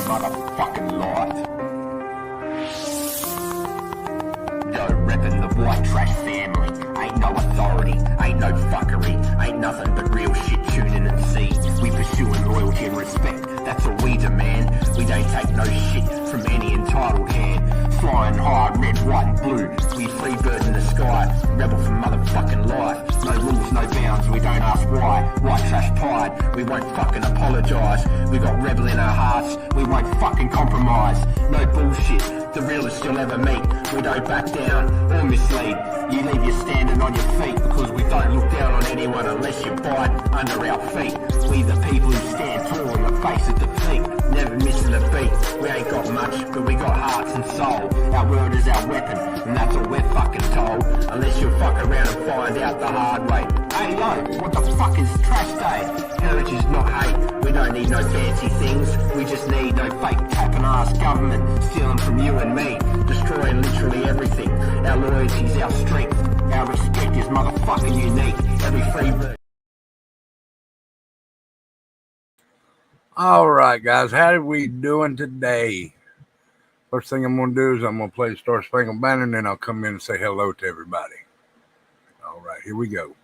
motherfucking life. Yo, reppin' the white trash family. Ain't no authority, ain't no fuckery, ain't nothing but real shit tuning and see. We pursuing loyalty and respect, that's all we demand. We don't take no shit from any entitled hand. Flying high, red, white and blue, we free bird in the sky. Rebel for motherfucking life. No rules, no bounds, we don't ask why. White trash pride, we won't fucking apologise. We got rebel in our hearts, we won't fucking compromise. No bullshit, the realest you'll ever meet. We don't back down or mislead. You leave you standing on your feet, because we don't look down on anyone unless you bite under our feet. We the people who stand tall in the face of defeat, never missing a beat. We ain't got much, but we got hearts and soul. Our word is our weapon, and that's all we're fucking told. Unless you fuck around and find out the hard way. Hey yo, what the fuck is trash day? Heritage is not hate, we don't need no fancy things. We just need no fake tapping ass government stealing from you and me, destroying literally everything. Our loyalty's our strength, our respect is motherfucking unique. Every free bird. All right, guys, how are we doing today? First thing I'm going to do is I'm going to play the Star Spangled Banner, and then I'll come in and say hello to everybody. All right, here we go.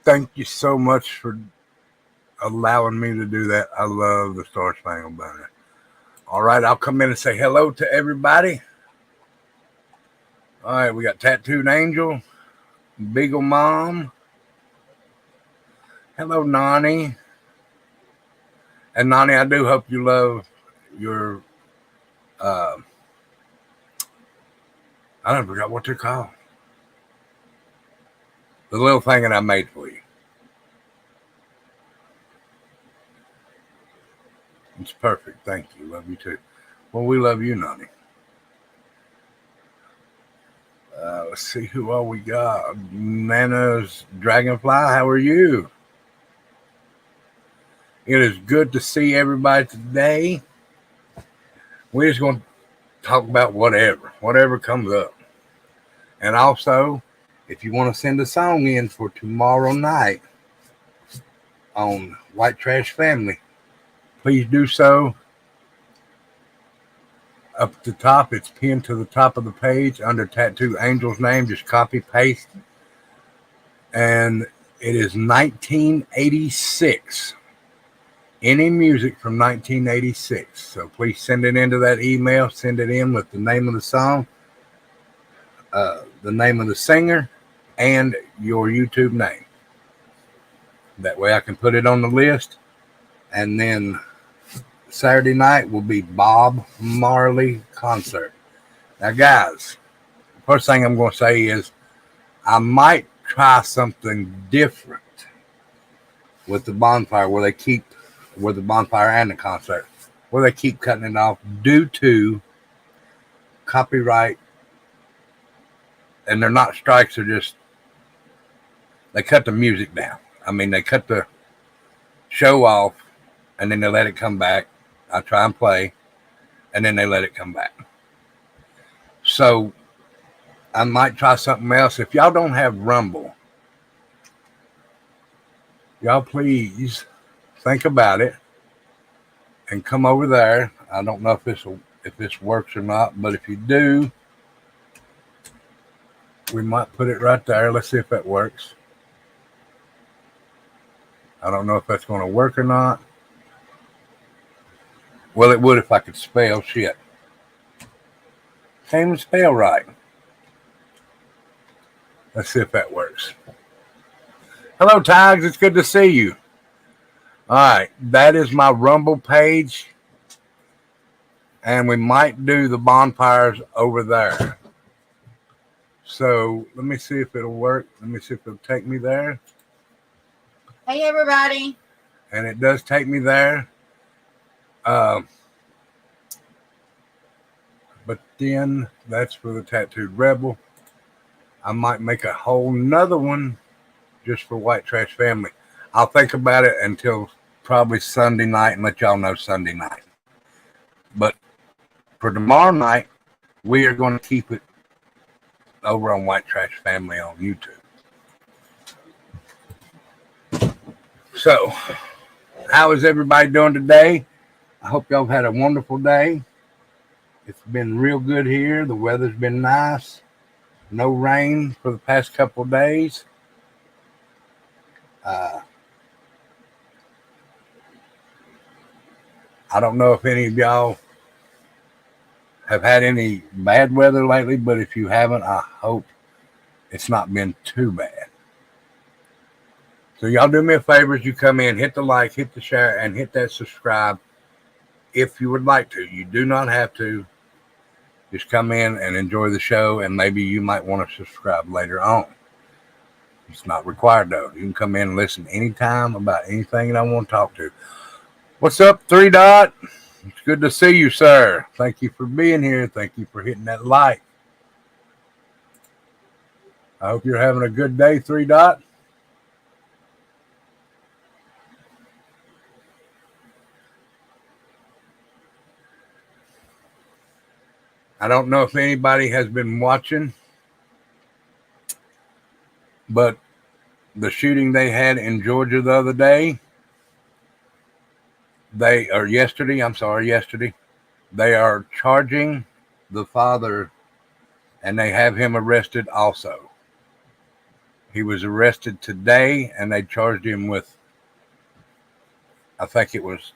Thank you so much for allowing me to do that. I love the Star Spangled Banner. All right, I'll come in and say hello to everybody. All right, we got Tattooed Angel, Beagle Mom. Hello, Nani. And Nani, I do hope you love your, I don't forgot what they're called. The little thing that I made for you. It's perfect. Thank you. Love you too. Well, we love you, Nani. Let's see who all we got. Nana's Dragonfly. How are you? It is good to see everybody today. We're just going to talk about whatever comes up. And also, if you want to send a song in for tomorrow night on White Trash Family, please do so. Up at the top, it's pinned to the top of the page under Tattooed Angel's name. Just copy, paste. And it is 1986. Any music from 1986. So please send it into that email. Send it in with the name of the song, the name of the singer, and your YouTube name. That way I can put it on the list. And then Saturday night will be Bob Marley concert. Now, guys, the first thing I'm going to say is I might try something different with the bonfire where the bonfire and the concert, where they keep cutting it off due to copyright. And they're not strikes, they're just, they cut the music down. I mean, they cut the show off and then they let it come back. I try and play and then they let it come back. So I might try something else. If y'all don't have Rumble, y'all please think about it and come over there. I don't know if this works or not, but if you do, we might put it right there. Let's see if that works. I don't know if that's going to work or not. Well, it would if I could spell shit. Can't even spell right. Let's see if that works. Hello, Tigers. It's good to see you. All right. That is my Rumble page. And we might do the bonfires over there. So let me see if it'll work. Let me see if it'll take me there. Hey, everybody. And it does take me there. But then that's for the Tattooed Rebel. I might make a whole nother one just for White Trash Family. I'll think about it until probably Sunday night and let y'all know Sunday night. But for tomorrow night, we are going to keep it over on White Trash Family on YouTube. So, how is everybody doing today? I hope y'all have had a wonderful day. It's been real good here. The weather's been nice. No rain for the past couple of days. I don't know if any of y'all have had any bad weather lately, but if you haven't, I hope it's not been too bad. So y'all do me a favor as you come in, hit the like, hit the share, and hit that subscribe if you would like to. You do not have to. Just come in and enjoy the show, and maybe you might want to subscribe later on. It's not required, though. You can come in and listen anytime about anything that I want to talk to. What's up, 3 Dot? It's good to see you, sir. Thank you for being here. Thank you for hitting that like. I hope you're having a good day, 3 Dot. I don't know if anybody has been watching, but the shooting they had in Georgia the other day, yesterday, they are charging the father, and they have him arrested also. He was arrested today, and they charged him with, I think it was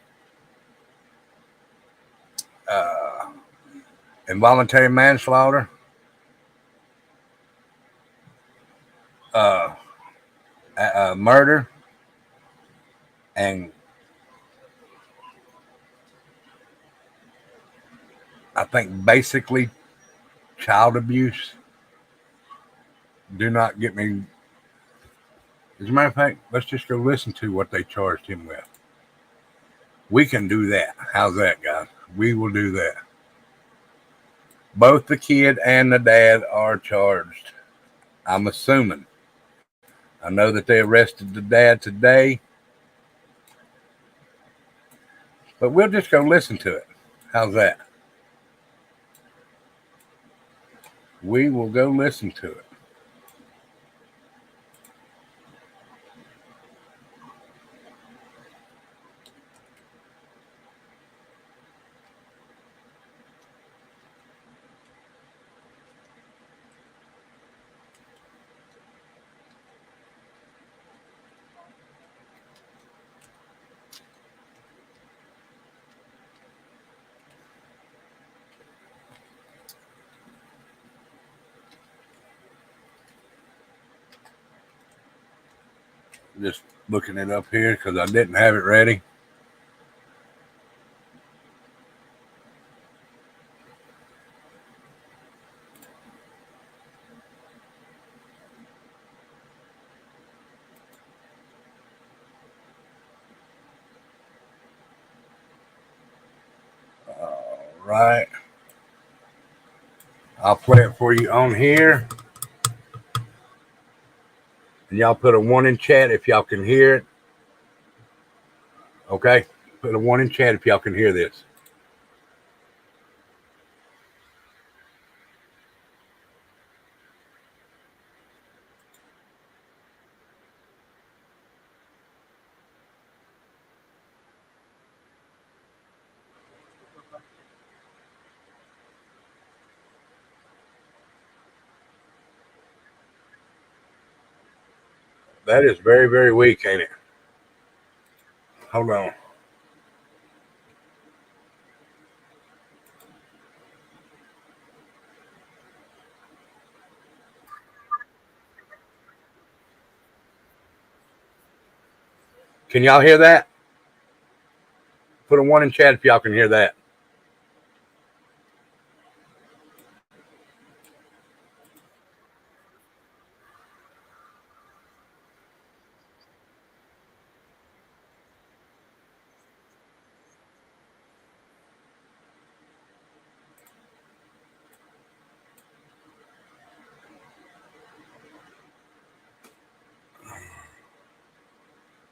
involuntary manslaughter, murder, and I think basically child abuse. Do not get me. As a matter of fact, let's just go listen to what they charged him with. We can do that. How's that, guys? We will do that. Both the kid and the dad are charged. I'm assuming. I know that they arrested the dad today. But we'll just go listen to it. How's that? We will go listen to it. Just looking it up here because I didn't have it ready. All right. I'll play it for you on here. And y'all put a 1 in chat if y'all can hear it. Okay? Put a 1 in chat if y'all can hear this. That is very, very weak, ain't it? Hold on. Can y'all hear that? Put a 1 in chat if y'all can hear that.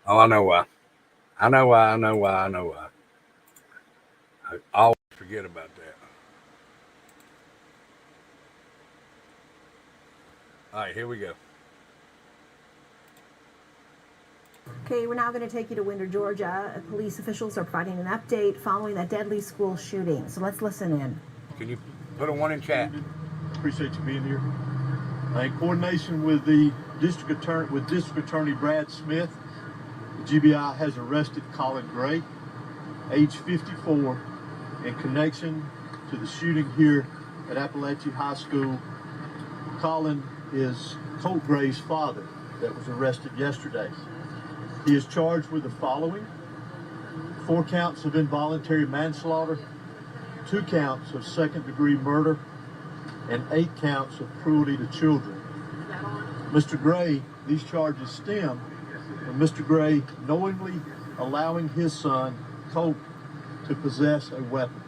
Oh, I know why. I know why. I always forget about that. All right, here we go. Okay, we're now going to take you to Winder, Georgia. Police officials are providing an update following that deadly school shooting. So let's listen in. Can you put a 1 in chat? Appreciate you being here. In coordination with the District Attorney Brad Smith, the GBI has arrested Colin Gray, age 54, in connection to the shooting here at Appalachia High School. Colin is Colt Gray's father that was arrested yesterday. He is charged with the following: 4 counts of involuntary manslaughter, 2 counts of second-degree murder, and 8 counts of cruelty to children. Mr. Gray, these charges stem from Mr. Gray knowingly allowing his son, Colt, to possess a weapon.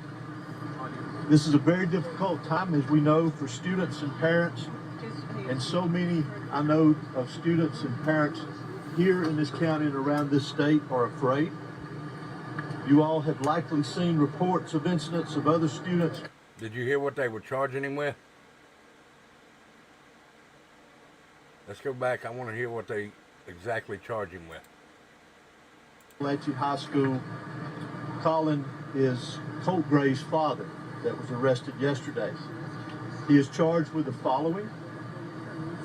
This is a very difficult time, as we know, for students and parents, and so many, I know, of students and parents here in this county and around this state are afraid. You all have likely seen reports of incidents of other students. Did you hear what they were charging him with? Let's go back. I want to hear what they exactly charge him with. Appalachia High School. Colin is Colt Gray's father that was arrested yesterday. He is charged with the following: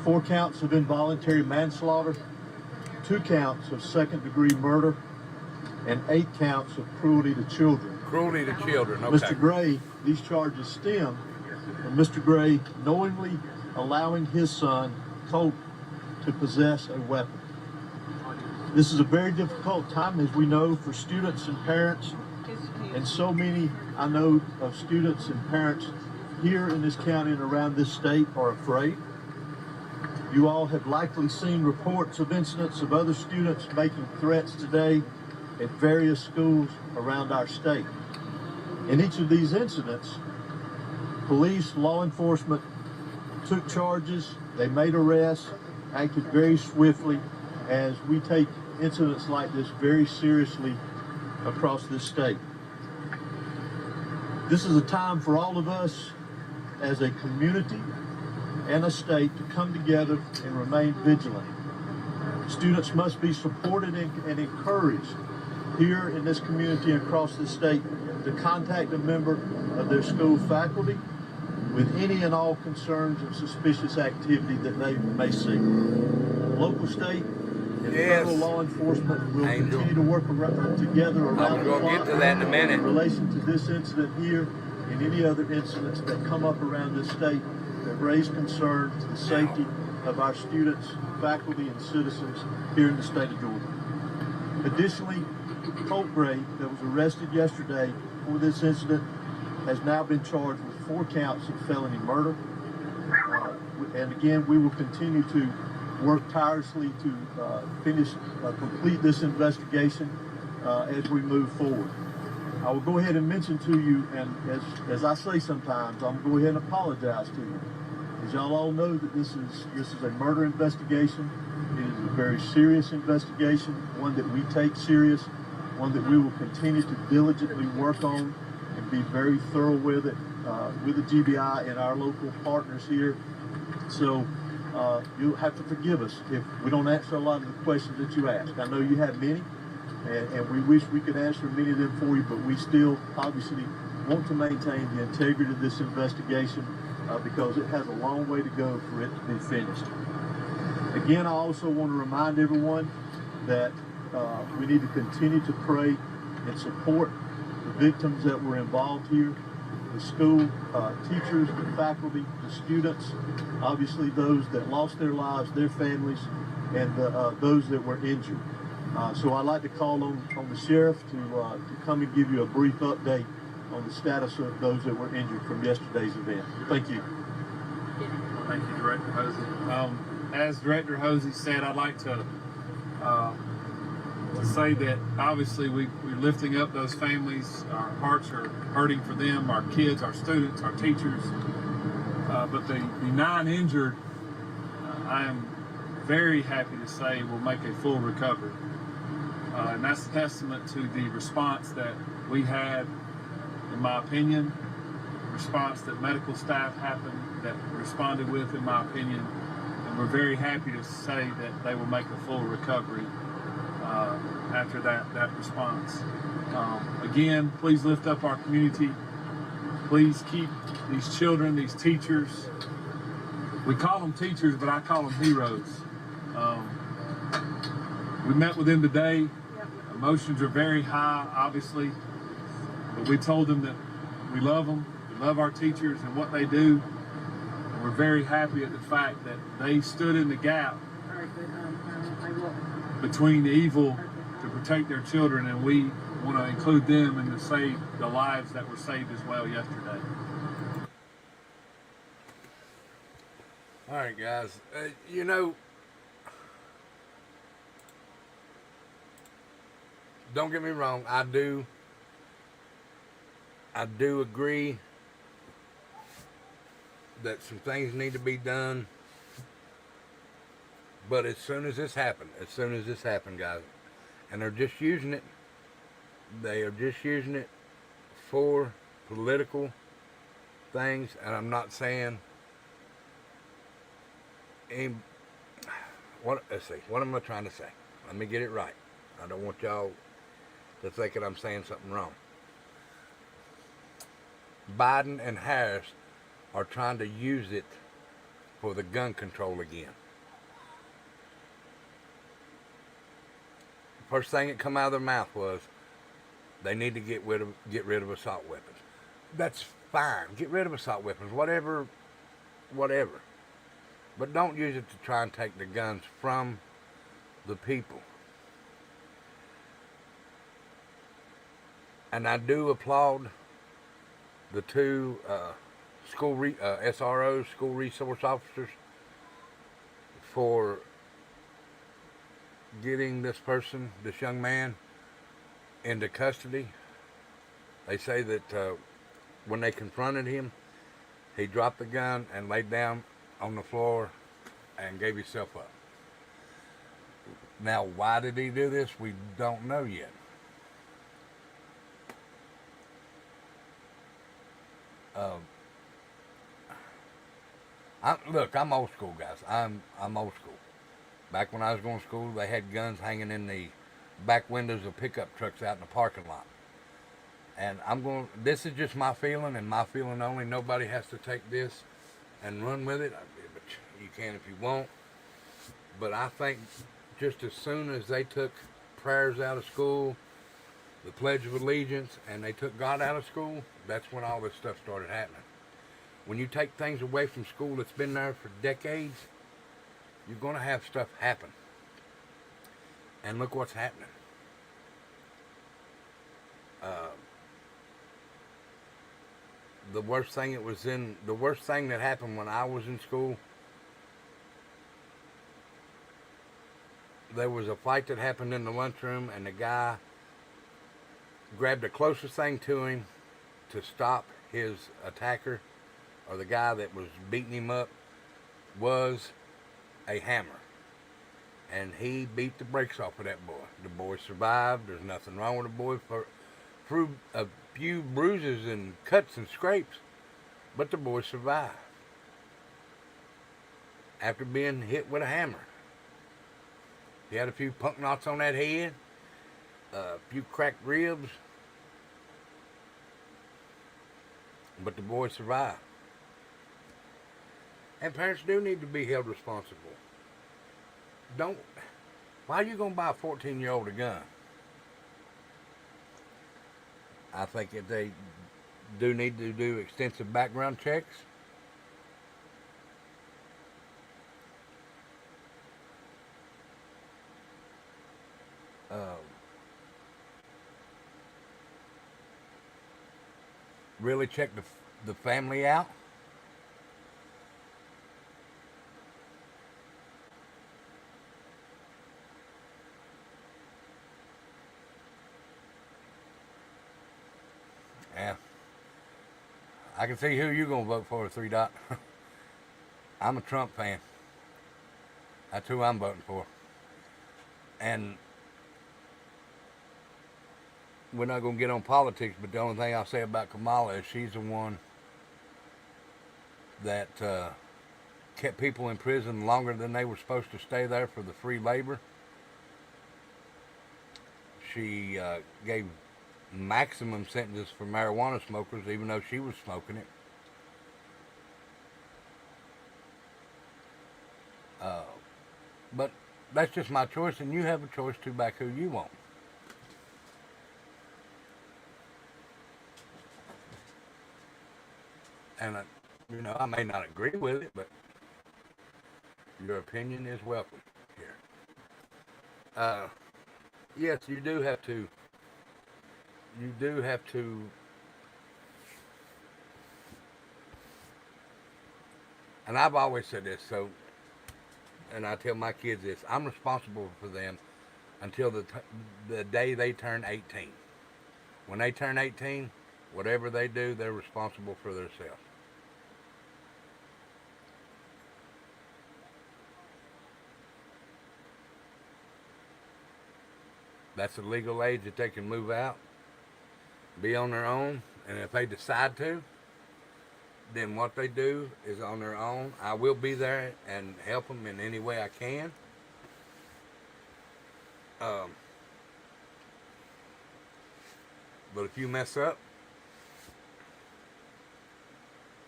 4 counts of involuntary manslaughter, 2 counts of second-degree murder, and 8 counts of cruelty to children. Cruelty to children, okay. Mr. Gray, these charges stem from Mr. Gray knowingly allowing his son, Colt, to possess a weapon. This is a very difficult time, as we know, for students and parents, and so many, I know, of students and parents here in this county and around this state are afraid. You all have likely seen reports of incidents of other students making threats today at various schools around our state. In each of these incidents, police, law enforcement took charges, they made arrests, acted very swiftly, as we take incidents like this very seriously across this state. This is a time for all of us as a community and a state to come together and remain vigilant. Students must be supported and encouraged here in this community and across the state to contact a member of their school faculty with any and all concerns and suspicious activity that they may see. Local, state, and federal law enforcement will continue to work together around the clock in relation to this incident here and any other incidents that come up around this state that raise concern to the safety of our students, faculty, and citizens here in the state of Georgia. Additionally, Colt Gray, that was arrested yesterday for this incident, has now been charged with 4 counts of felony murder. And again, we will continue to work tirelessly to complete this investigation as we move forward. I will go ahead and mention to you, and as I say sometimes, I'm going to go ahead and apologize to you. As y'all all know, that this is a murder investigation. It is a very serious investigation, one that we take serious, one that we will continue to diligently work on and be very thorough with it, with the GBI and our local partners here. So you'll have to forgive us if we don't answer a lot of the questions that you ask. I know you have many, and we wish we could answer many of them for you, but we still obviously want to maintain the integrity of this investigation because it has a long way to go for it to be finished. Again, I also want to remind everyone that we need to continue to pray and support the victims that were involved here, the school teachers, the faculty, the students, obviously those that lost their lives, their families, and those that were injured. So I'd like to call on the sheriff to come and give you a brief update on the status of those that were injured from yesterday's event. Thank you. Thank you, Director Hosey. As Director Hosey said, I'd like to say that obviously we're lifting up those families. Our hearts are hurting for them, our kids, our students, our teachers. But the 9 injured, I am very happy to say will make a full recovery. And that's a testament to the response that we had, in my opinion, response that medical staff responded with, in my opinion. And we're very happy to say that they will make a full recovery after that response. Again, please lift up our community. Please keep these children, these teachers. We call them teachers, but I call them heroes. We met with them today. Emotions are very high, obviously, but we told them that we love them, we love our teachers and what they do, and we're very happy at the fact that they stood in the gap between the evil to protect their children, and we want to include them and to save the lives that were saved as well yesterday. All right, guys. You know, don't get me wrong. I do agree that some things need to be done. But as soon as this happened, guys, and they're just using it. They are just using it for political things, and I'm not saying. Let's see. What am I trying to say? Let me get it right. I don't want y'all to think that I'm saying something wrong. Biden and Harris are trying to use it for the gun control again. First thing that come out of their mouth was they need to get rid of assault weapons. That's fine. Get rid of assault weapons, whatever. But don't use it to try and take the guns from the people. And I do applaud the 2 SROs, school resource officers, for getting this young man, into custody. They say that when they confronted him, he dropped the gun and laid down on the floor and gave himself up. Now, why did he do this? We don't know yet. Look, I'm old school, guys. I'm old school. Back when I was going to school, they had guns hanging in the back windows of pickup trucks out in the parking lot. And this is just my feeling, and my feeling only. Nobody has to take this and run with it. But you can if you want. But I think just as soon as they took prayers out of school, the Pledge of Allegiance, and they took God out of school, that's when all this stuff started happening. When you take things away from school that's been there for decades, you're going to have stuff happen. And look what's happening. The worst thing that happened when I was in school, there was a fight that happened in the lunchroom, and the guy grabbed the closest thing to him to stop his attacker, or the guy that was beating him up, was a hammer. And he beat the brakes off of that boy. The boy survived. There's nothing wrong with the boy. Through a few bruises and cuts and scrapes, but the boy survived after being hit with a hammer. He had a few punk knots on that head, a few cracked ribs, but the boy survived. And parents do need to be held responsible don't. Why are you gonna buy a 14-year-old a gun? I think that they do need to do extensive background checks. Really check the family out. Yeah. I can see who you're going to vote for, 3 Dot. I'm a Trump fan. That's who I'm voting for. And we're not going to get on politics, but the only thing I'll say about Kamala is she's the one that kept people in prison longer than they were supposed to stay there for the free labor. She gave maximum sentences for marijuana smokers, even though she was smoking it. But that's just my choice, and you have a choice to back who you want. And I may not agree with it, but your opinion is welcome here. Yes, you do have to. You do have to. And I've always said this, and I tell my kids this: I'm responsible for them until the day they turn 18. When they turn 18, whatever they do, they're responsible for themselves. That's the legal age that they can move out, be on their own, and if they decide to, then what they do is on their own. I will be there and help them in any way I can. But if you mess up,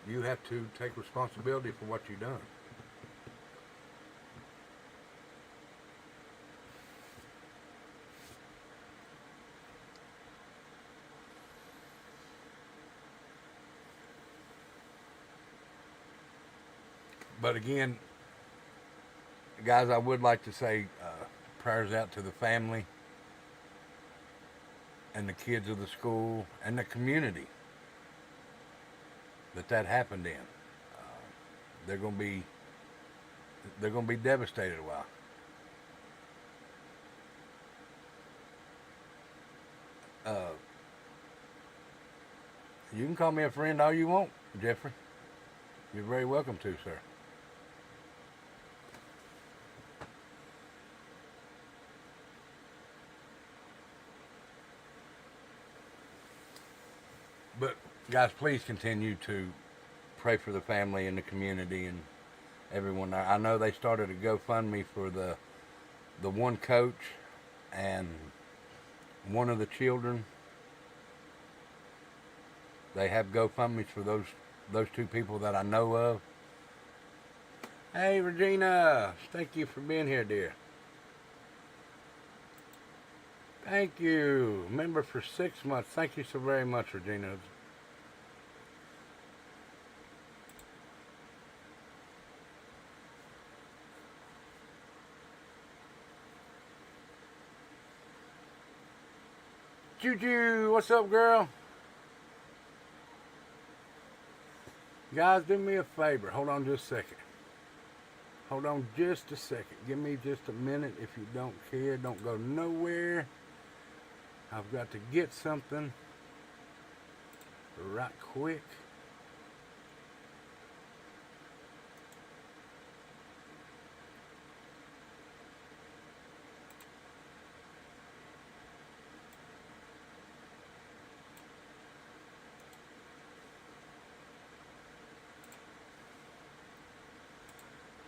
you have to take responsibility for what you've done. But again, guys, I would like to say prayers out to the family and the kids of the school and the community that happened in. They're going to be devastated a while. You can call me a friend all you want, Jeffrey. You're very welcome to, sir. But guys, please continue to pray for the family and the community and everyone there. I know they started a GoFundMe for the one coach and one of the children. They have GoFundMes for those two people that I know of. Hey, Regina, thank you for being here, dear. Thank you. Member for 6 months. Thank you so very much, Regina. Juju, what's up, girl? Guys, do me a favor. Hold on just a second. Hold on just a second. Give me just a minute. If you don't care, don't go nowhere. I've got to get something right quick.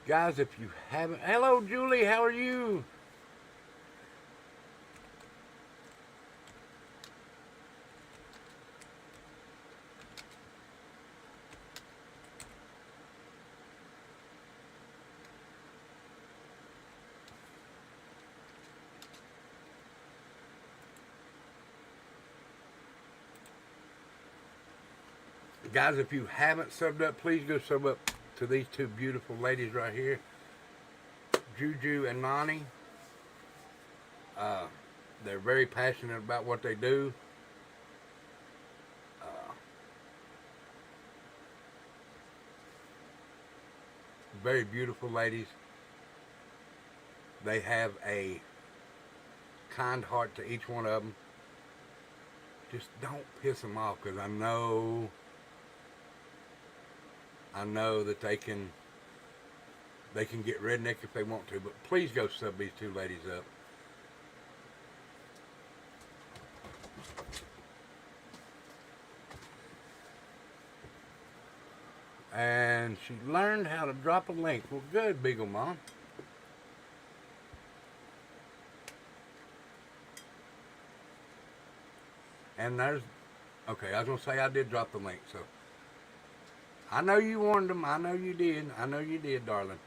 Guys, if you haven't... Hello, Julie. How are you? Guys, if you haven't subbed up, please go sub up to these two beautiful ladies right here, Juju and Nani. They're very passionate about what they do. Very beautiful ladies. They have a kind heart to each one of them. Just don't piss them off, because I know that they can get redneck if they want to, but please go sub these two ladies up. And she learned how to drop a link. Well, good, Beagle Mom. And there's, okay, I was going to say I did drop the link, so. I know you warned them. I know you did. I know you did, darling.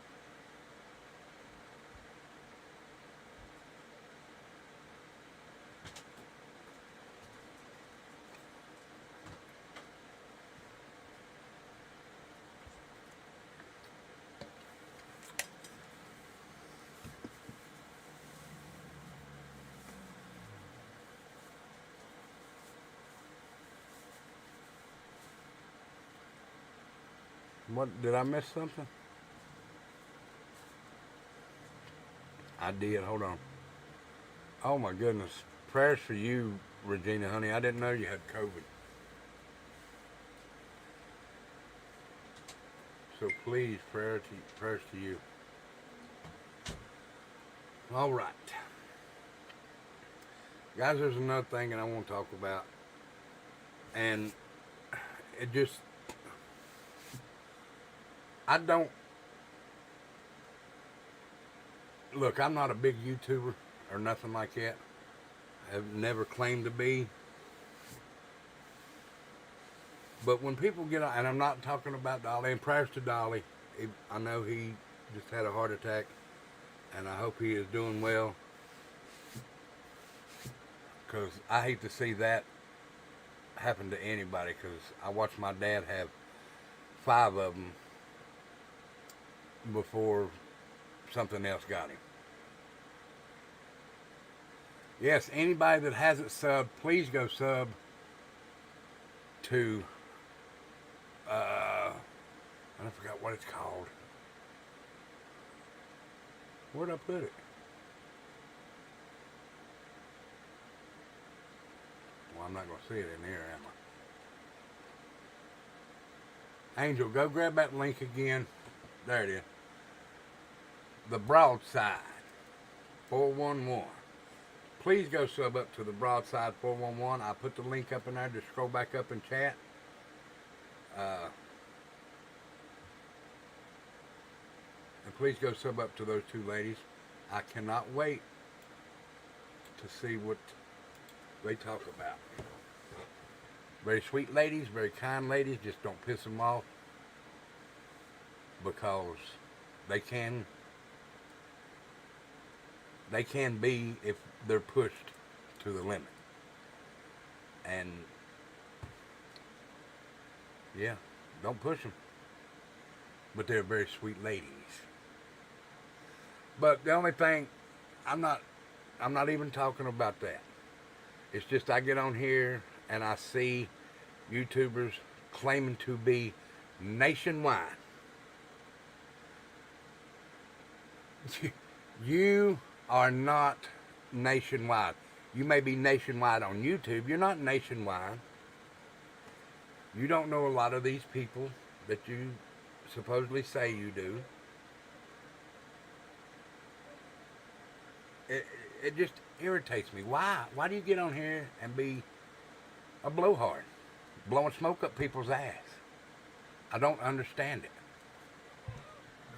What, did I miss something? I did. Hold on. Oh my goodness. Prayers for you, Regina, honey. I didn't know you had COVID. So please, prayers to you. All right. Guys, there's another thing that I want to talk about. And it just, I don't, look, I'm not a big YouTuber or nothing like that. I've never claimed to be. But when people get on, and I'm not talking about Dolly, and prayers to Dolly. I know he just had a heart attack, and I hope he is doing well. Because I hate to see that happen to anybody, because I watched my dad have 5 of them before something else got him. Yes, anybody that hasn't subbed, please go sub to, I forgot what it's called. Where'd I put it? Well, I'm not going to see it in here, am I? Angel, go grab that link again. There it is. The Broadside 411. Please go sub up to the Broadside 411. I put the link up in there. Just scroll back up and chat. And please go sub up to those two ladies. I cannot wait to see what they talk about. Very sweet ladies, very kind ladies. Just don't piss them off, because they can be, if they're pushed to the limit. And yeah, don't push them. But they're very sweet ladies. But the only thing, I'm not even talking about that. It's just I get on here and I see YouTubers claiming to be nationwide. You are not nationwide. You may be nationwide on YouTube. You're not nationwide. You don't know a lot of these people that you supposedly say you do. It just irritates me. Why? Why do you get on here and be a blowhard, blowing smoke up people's ass? I don't understand it.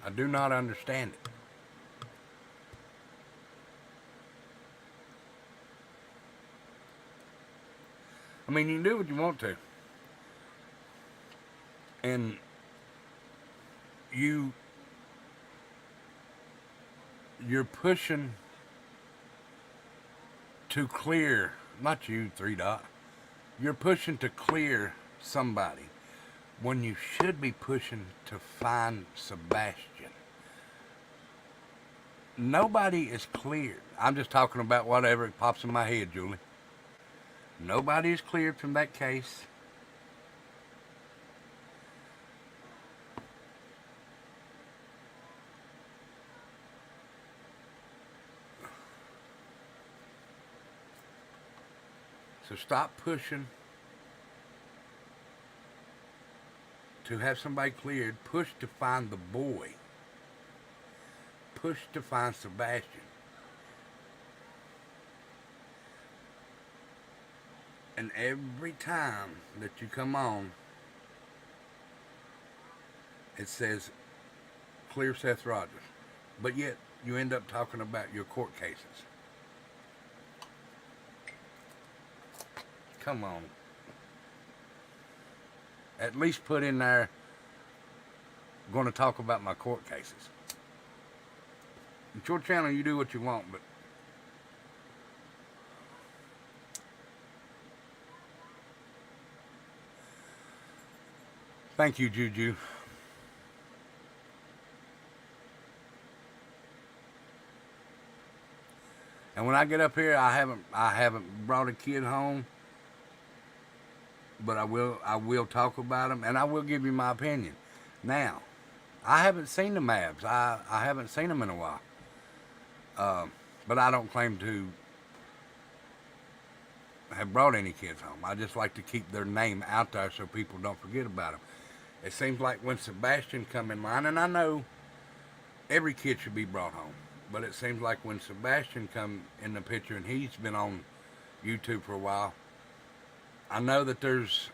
I do not understand it. I mean, you can do what you want to. And you're pushing to clear, not you, 3 Dot. You're pushing to clear somebody when you should be pushing to find Sebastian. Nobody is cleared. I'm just talking about whatever it pops in my head, Julie. Nobody is cleared from that case. So stop pushing to have somebody cleared. Push to find the boy. Push to find Sebastian. And every time that you come on, it says clear Seth Rogers. But yet you end up talking about your court cases. Come on. At least put in there, going to talk about my court cases. It's your channel, you do what you want, but thank you, Juju. And when I get up here, I haven't brought a kid home, but I will talk about them, and I will give you my opinion. Now, I haven't seen the Mavs. I haven't seen them in a while. But I don't claim to have brought any kids home. I just like to keep their name out there so people don't forget about them. It seems like when Sebastian come in line, and I know every kid should be brought home, but it seems like when Sebastian come in the picture, and he's been on YouTube for a while, I know that there's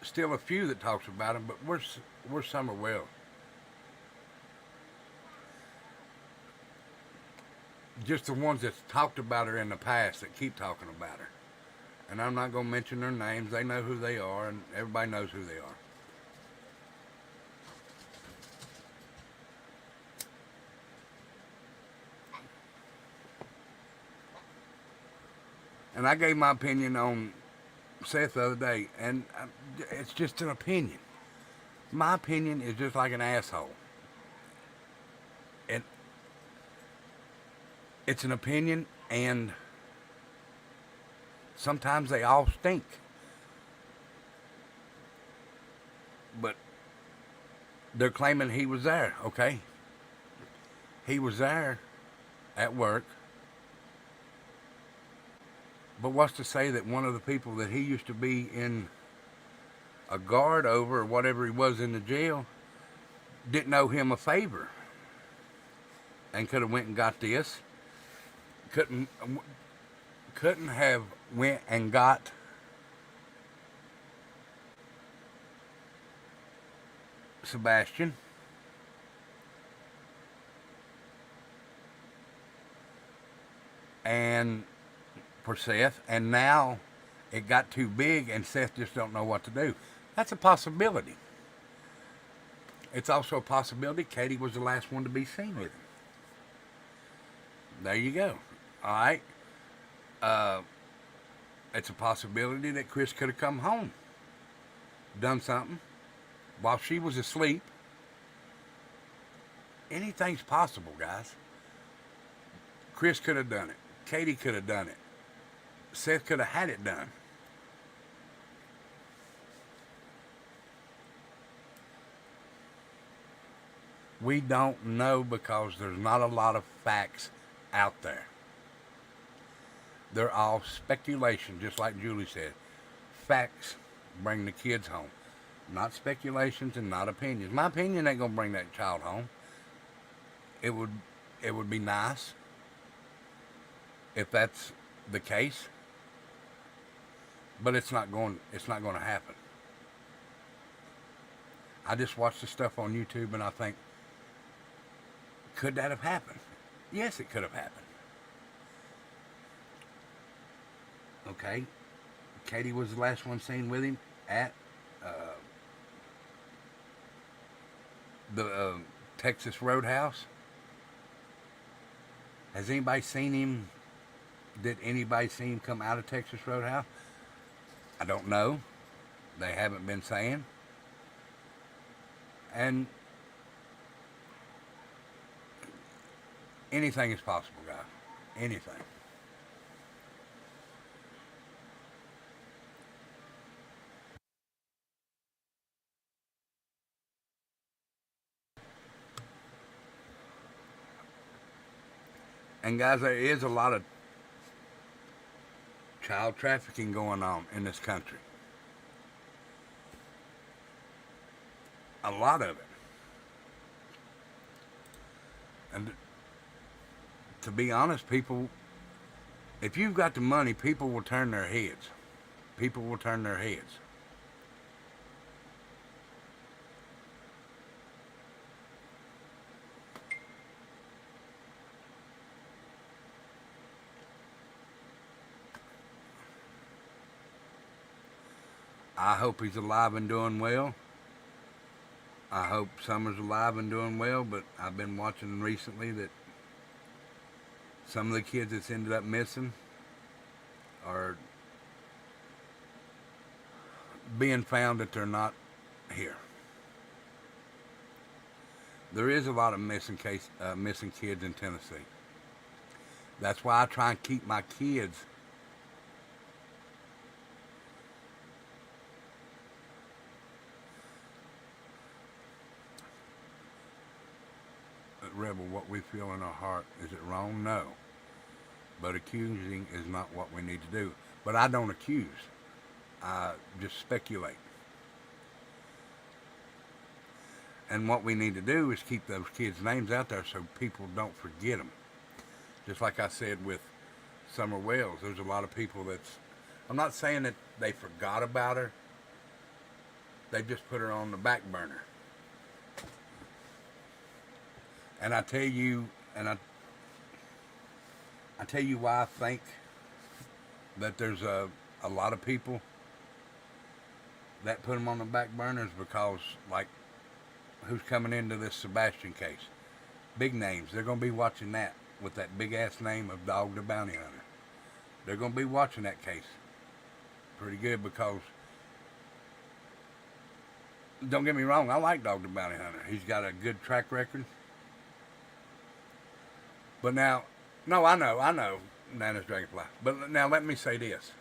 still a few that talks about him, but we're Summer Wells. Just the ones that's talked about her in the past that keep talking about her. And I'm not going to mention their names. They know who they are, and everybody knows who they are. And I gave my opinion on Seth the other day, and it's just an opinion. My opinion is just like an asshole. It's an opinion, and sometimes they all stink. But they're claiming he was there, okay? He was there at work. But what's to say that one of the people that he used to be in a guard over, or whatever he was in the jail, didn't owe him a favor and could have went and got this? Couldn't have went and got Sebastian. And for Seth, and now it got too big and Seth just don't know what to do. That's a possibility. It's also a possibility Katie was the last one to be seen with him. There you go. All right. It's a possibility that Chris could have come home, done something while she was asleep. Anything's possible, guys. Chris could have done it. Katie could have done it. Seth could have had it done. We don't know because there's not a lot of facts out there. They're all speculation, just like Julie said. Facts bring the kids home. Not speculations and not opinions. My opinion ain't going to bring that child home. It would be nice if that's the case. But it's not going to happen. I just watch the stuff on YouTube and I think, could that have happened? Yes, it could have happened. Okay. Katie was the last one seen with him at the Texas Roadhouse. Has anybody seen him? Did anybody see him come out of Texas Roadhouse? I don't know. They haven't been saying. And anything is possible, guys. Anything. And guys, there is a lot of child trafficking going on in this country. A lot of it. And to be honest, people, if you've got the money, people will turn their heads. People will turn their heads. I hope he's alive and doing well. I hope Summer's alive and doing well, but I've been watching recently that some of the kids that's ended up missing are being found that they're not here. There is a lot of missing kids in Tennessee. That's why I try and keep my kids Rebel, what we feel in our heart. Is it wrong? No. But accusing is not what we need to do. But I don't accuse. I just speculate. And what we need to do is keep those kids' names out there so people don't forget them. Just like I said with Summer Wells, there's a lot of people that's... I'm not saying that they forgot about her. They just put her on the back burner. And I tell you, I tell you why I think that there's a lot of people that put them on the back burners, because, like, who's coming into this Sebastian case? Big names. They're going to be watching that with that big ass name of Dog the Bounty Hunter. They're going to be watching that case pretty good, because, don't get me wrong, I like Dog the Bounty Hunter. He's got a good track record. But now, no, I know, Nana's Dragonfly. But now let me say this.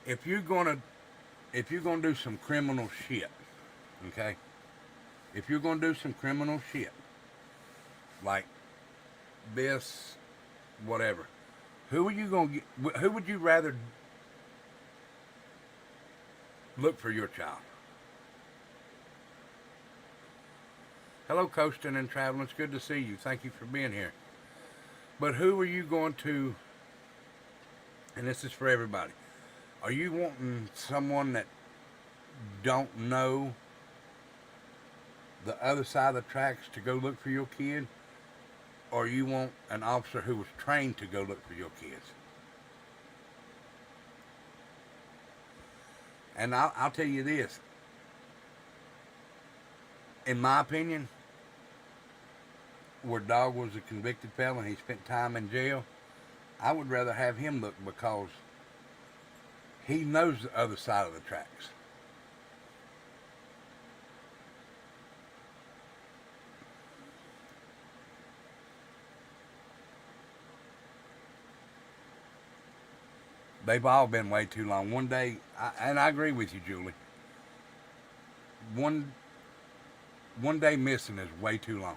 If you're gonna do some criminal shit, okay? If you're gonna do some criminal shit, like this, whatever, who are you gonna get? Who would you rather look for your child? Hello, coasting and traveling. It's good to see you. Thank you for being here. But who are you going to, and this is for everybody, are you wanting someone that don't know the other side of the tracks to go look for your kid? Or you want an officer who was trained to go look for your kids? And I'll tell you this. In my opinion, where Dog was a convicted felon, he spent time in jail, I would rather have him look, because he knows the other side of the tracks. They've all been way too long. One day, and I agree with you, Julie, one day missing is way too long.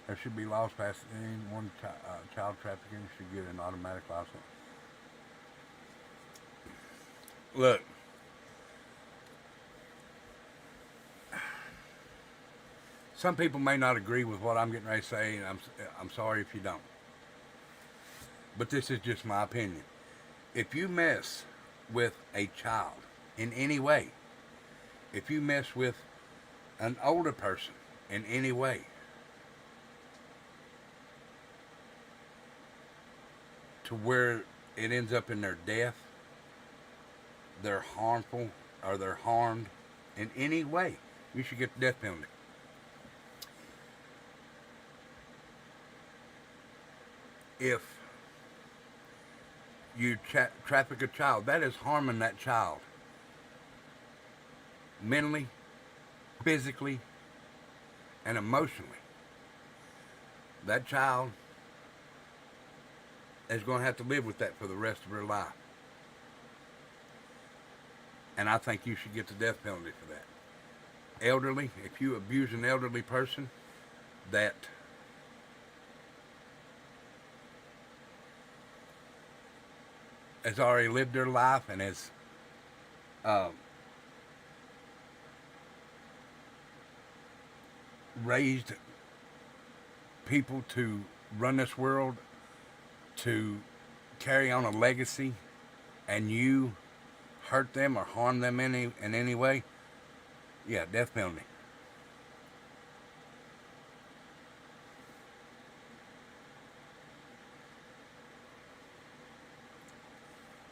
There should be laws passed. Anyone child trafficking should get an automatic license. Look, some people may not agree with what I'm getting ready to say, and I'm sorry if you don't. But this is just my opinion. If you mess with a child in any way, if you mess with an older person in any way, to where it ends up in their death, they're harmful, or they're harmed in any way, you should get the death penalty. If you traffic a child, that is harming that child. mentally, physically, and emotionally. That child is going to have to live with that for the rest of her life. And I think you should get the death penalty for that. Elderly, if you abuse an elderly person that has already lived their life and has raised people to run this world, to carry on a legacy, and you hurt them or harm them in any way, yeah, death penalty.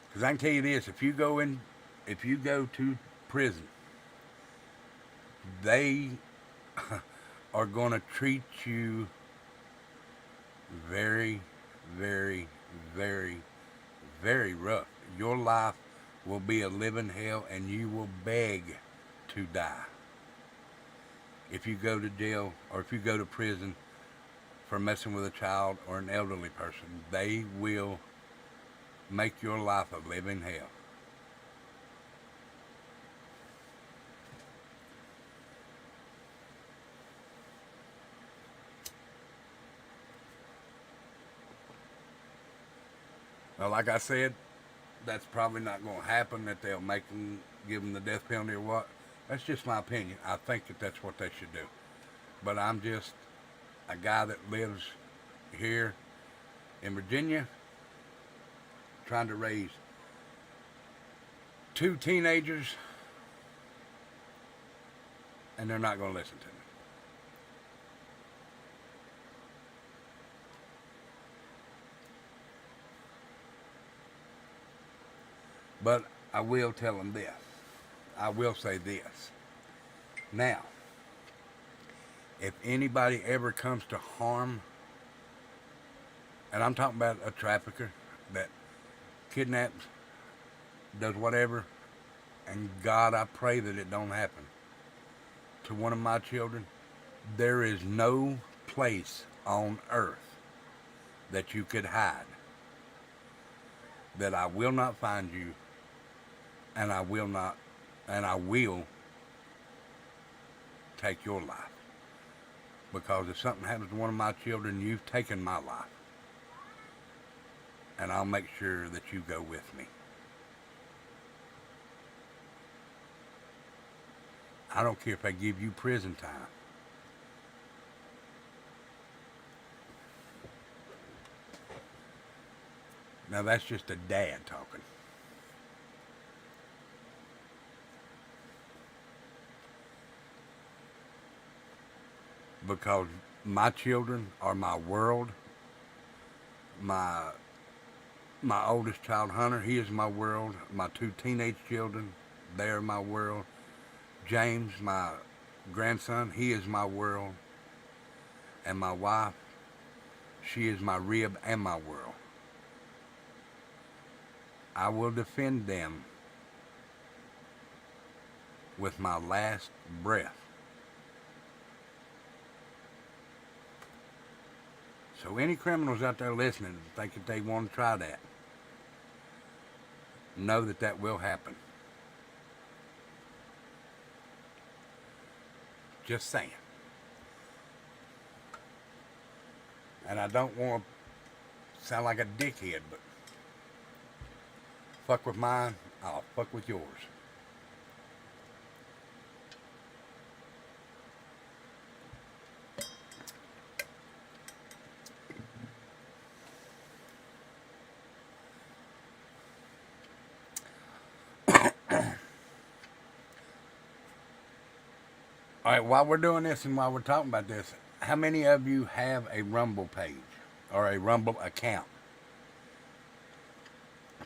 Because I can tell you this: if you go to prison, they are going to treat you very, very, very, very rough. Your life will be a living hell, and you will beg to die if you go to jail or if you go to prison for messing with a child or an elderly person. They will make your life a living hell. Well, like I said, that's probably not going to happen, that they'll give them the death penalty or what. That's just my opinion. I think that that's what they should do. But I'm just a guy that lives here in Virginia, trying to raise 2 teenagers, and they're not going to listen to me. But I will tell them this. I will say this. Now, if anybody ever comes to harm, and I'm talking about a trafficker that kidnaps, does whatever, and God, I pray that it don't happen to one of my children, there is no place on earth that you could hide that I will not find you, and I will take your life. Because if something happens to one of my children, you've taken my life. And I'll make sure that you go with me. I don't care if I give you prison time. Now that's just a dad talking. Because my children are my world. My oldest child, Hunter, he is my world. My 2 teenage children, they are my world. James, my grandson, he is my world. And my wife, she is my rib and my world. I will defend them with my last breath. So any criminals out there listening that think that they want to try that, know that that will happen. Just saying. And I don't want to sound like a dickhead, but fuck with mine, I'll fuck with yours. All right, while we're doing this and while we're talking about this, how many of you have a Rumble page or a Rumble account?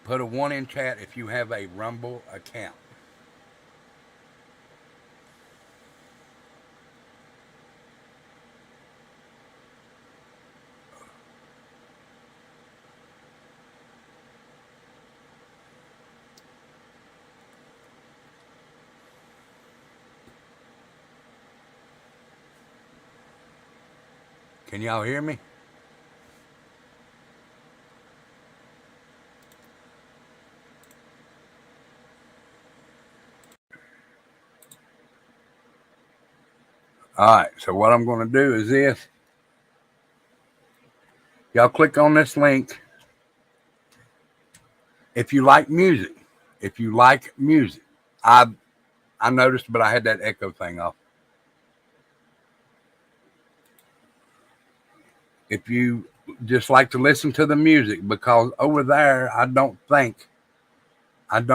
Put a 1 in chat if you have a Rumble account. Can y'all hear me? All right, so what I'm going to do is this. Y'all click on this link. If you like music, I noticed, but I had that echo thing off. If you just like to listen to the music, because over there, I don't think that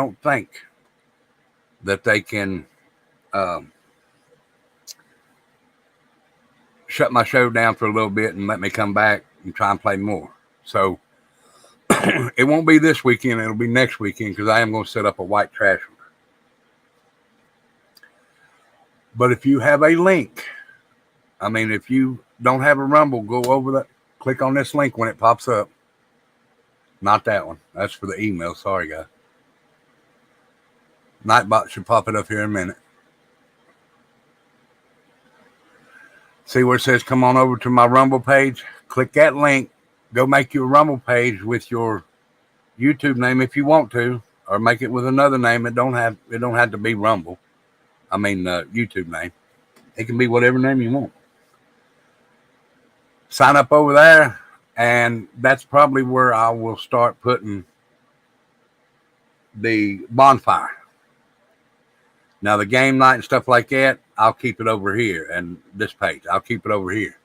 they can shut my show down for a little bit and let me come back and try and play more. So it won't be this weekend. It'll be next weekend because I am going to set up a white trash one. But if you have a link, if you don't have a Rumble, go over that, click on this link when it pops up. Not that one. That's for the email. Sorry, guys. Nightbot should pop it up here in a minute. See where it says come on over to my Rumble page? Click that link. Go make your Rumble page with your YouTube name if you want to, or make it with another name. It don't have to be Rumble. YouTube name. It can be whatever name you want. Sign up over there, and that's probably where I will start putting the bonfire. Now, the game night and stuff like that, I'll keep it over here, and this page, I'll keep it over here.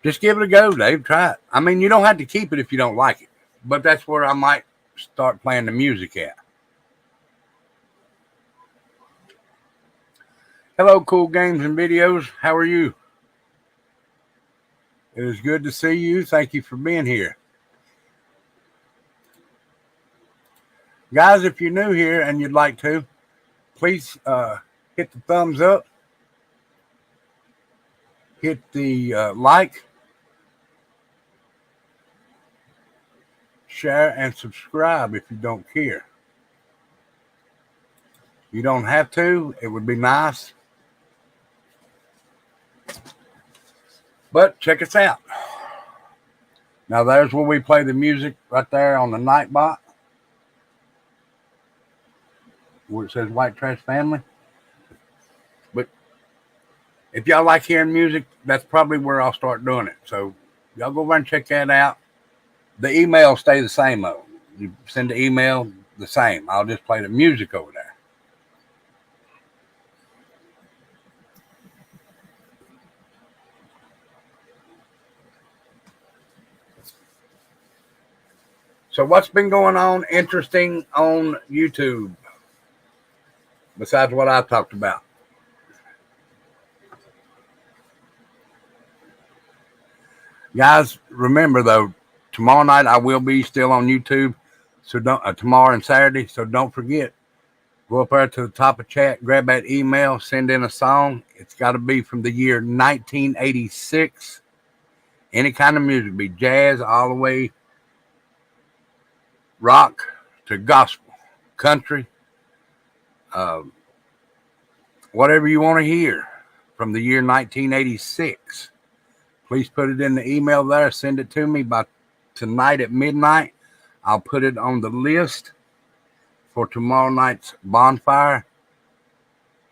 Just give it a go, Dave. Try it. You don't have to keep it if you don't like it, but that's where I might start playing the music at. Hello, Cool Games and Videos. How are you? It is good to see you. Thank you for being here. Guys, if you're new here and you'd like to, please hit the thumbs up. Hit the like. Share and subscribe if you don't care. You don't have to. It would be nice. But check us out. Now there's where we play the music right there on the Nightbot, where it says White Trash Family. But if y'all like hearing music, that's probably where I'll start doing it. So y'all go over and check that out. The email stay the same though. You send the email the same. I'll just play the music over there. So what's been going on interesting on YouTube besides what I talked about? Guys, remember though, tomorrow night I will be still on YouTube. So tomorrow and Saturday. So don't forget, go up there to the top of chat, grab that email, send in a song. It's got to be from the year 1986. Any kind of music, be jazz all the way, rock to gospel, country, whatever you want to hear from the year 1986. Please put it in the email there. Send it to me by tonight at midnight. I'll put it on the list for tomorrow night's bonfire.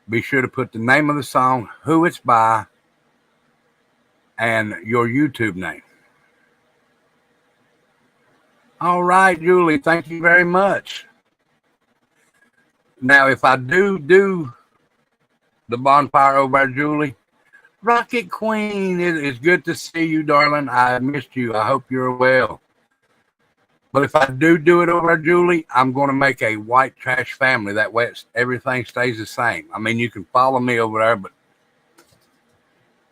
Be sure to put the name of the song, who it's by, and your YouTube name. All right, Julie, thank you very much. Now, if I do the bonfire over there, Julie, Rocket Queen, it's good to see you, darling. I missed you. I hope you're well. But if I do it over there, Julie, I'm going to make a White Trash Family. That way everything stays the same. You can follow me over there, but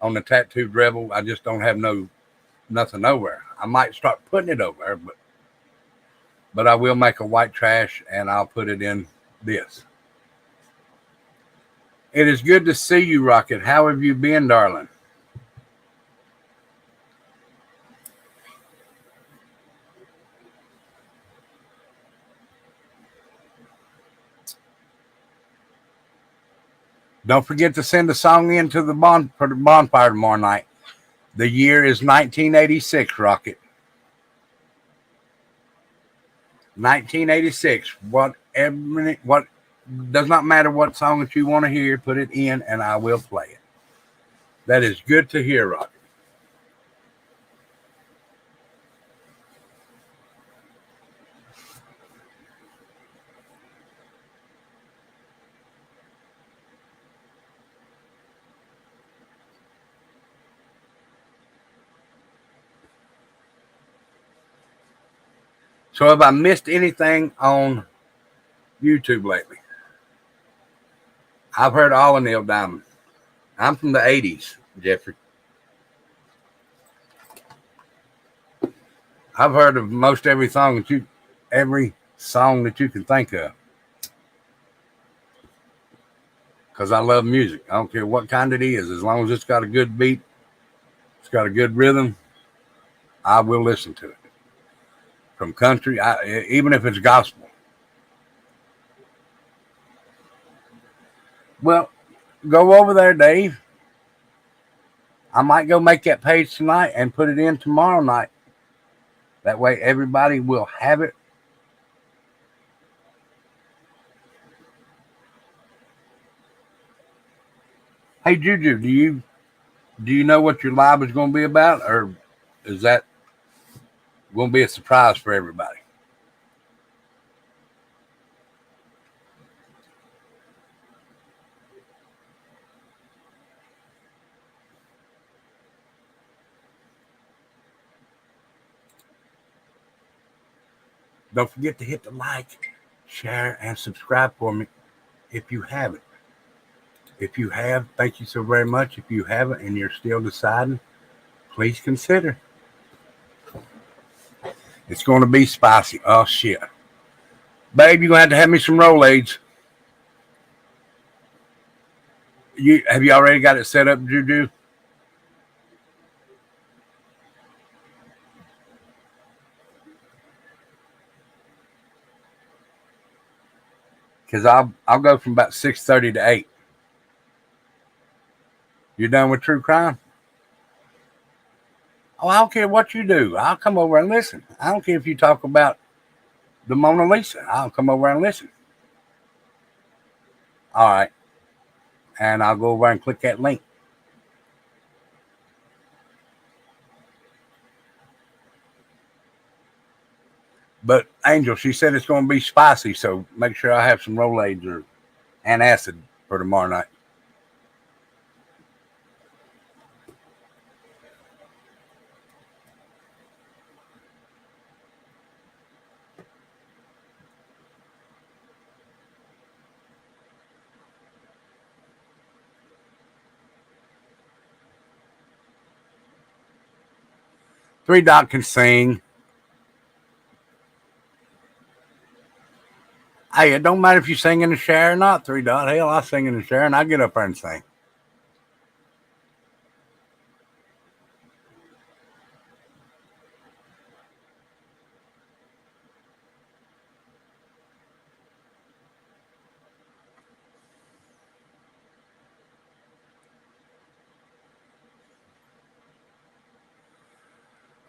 on the Tattooed Rebel, I just don't have nothing over there. I might start putting it over there, but I will make a White Trash, and I'll put it in this. It is good to see you, Rocket. How have you been, darling? Don't forget to send a song in to the for the bonfire tomorrow night. The year is 1986, Rocket. 1986. What does not matter what song that you want to hear, put it in and I will play it. That is good to hear, Rocket. So have I missed anything on YouTube lately? I've heard all of Neil Diamond. I'm from the 80s, Jeffrey. I've heard of most every song that you can think of. Because I love music. I don't care what kind it is. As long as it's got a good beat, it's got a good rhythm, I will listen to it. From country, even if it's gospel. Well, go over there, Dave. I might go make that page tonight and put it in tomorrow night. That way everybody will have it. Hey, Juju, do you know what your live is going to be about, or is that going to be a surprise for everybody? Don't forget to hit the like, share, and subscribe for me if you haven't. If you have, thank you so very much. If you haven't and you're still deciding, please consider. It's going to be spicy. Oh, shit. Babe, you're going to have me some Rolaids. Have you already got it set up, Juju? Because I'll go from about 6:30 to 8. You done with true crime? Oh, I don't care what you do. I'll come over and listen. I don't care if you talk about the Mona Lisa. I'll come over and listen. All right. And I'll go over and click that link. But Angel, she said it's going to be spicy, so make sure I have some Rolaids or antacid for tomorrow night. Three Dot can sing. Hey, it don't matter if you sing in the shower or not, Three Dot. Hell, I sing in the shower and I get up there and sing.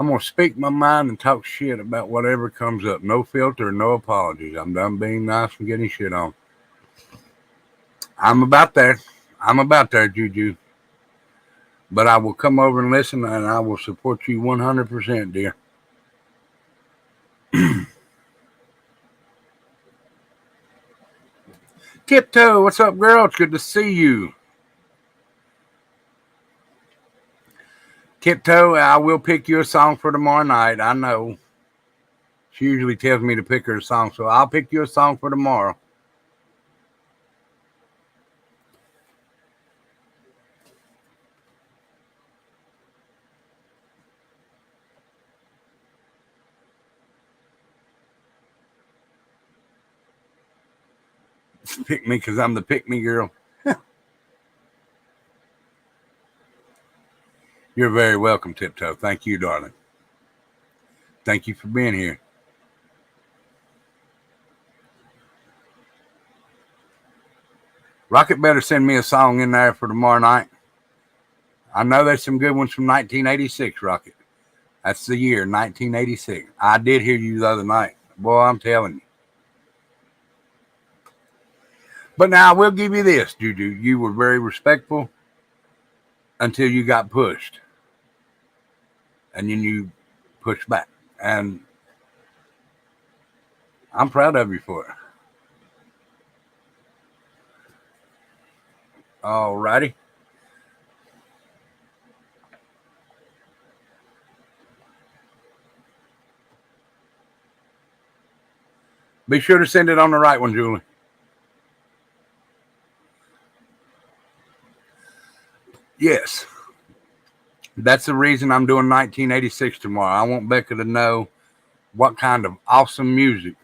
I'm going to speak my mind and talk shit about whatever comes up. No filter, no apologies. I'm done being nice and getting shit on. I'm about there. Juju. But I will come over and listen, and I will support you 100%, dear. Tiptoe, what's up, girl? It's good to see you. Tiptoe, I will pick you a song for tomorrow night. I know. She usually tells me to pick her a song, so I'll pick you a song for tomorrow. Pick me because I'm the pick me girl. You're very welcome, Tiptoe. Thank you, darling. Thank you for being here. Rocket better send me a song in there for tomorrow night. I know there's some good ones from 1986, Rocket. That's the year, 1986. I did hear you the other night. Boy, I'm telling you. But now I will give you this, Juju. You were very respectful until you got pushed. And then you pushed back. And I'm proud of you for it. All righty. Be sure to send it on the right one, Julie. Yes. That's the reason I'm doing 1986 tomorrow. I want Becca to know what kind of awesome music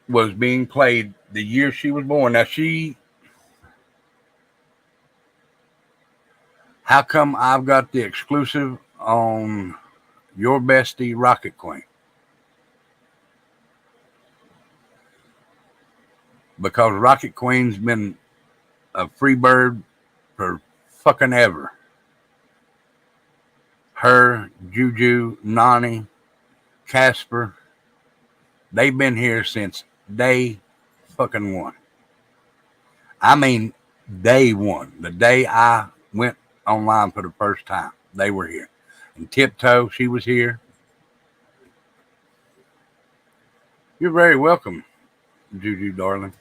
was being played the year she was born. Now, how come I've got the exclusive on your bestie, Rocket Queen? Because Rocket Queen's been a free bird for fucking ever. Her, Juju, Nani, Casper, they've been here since day fucking one. I mean, day one. The day I went online for the first time, they were here. And Tiptoe, she was here. You're very welcome, Juju, darling.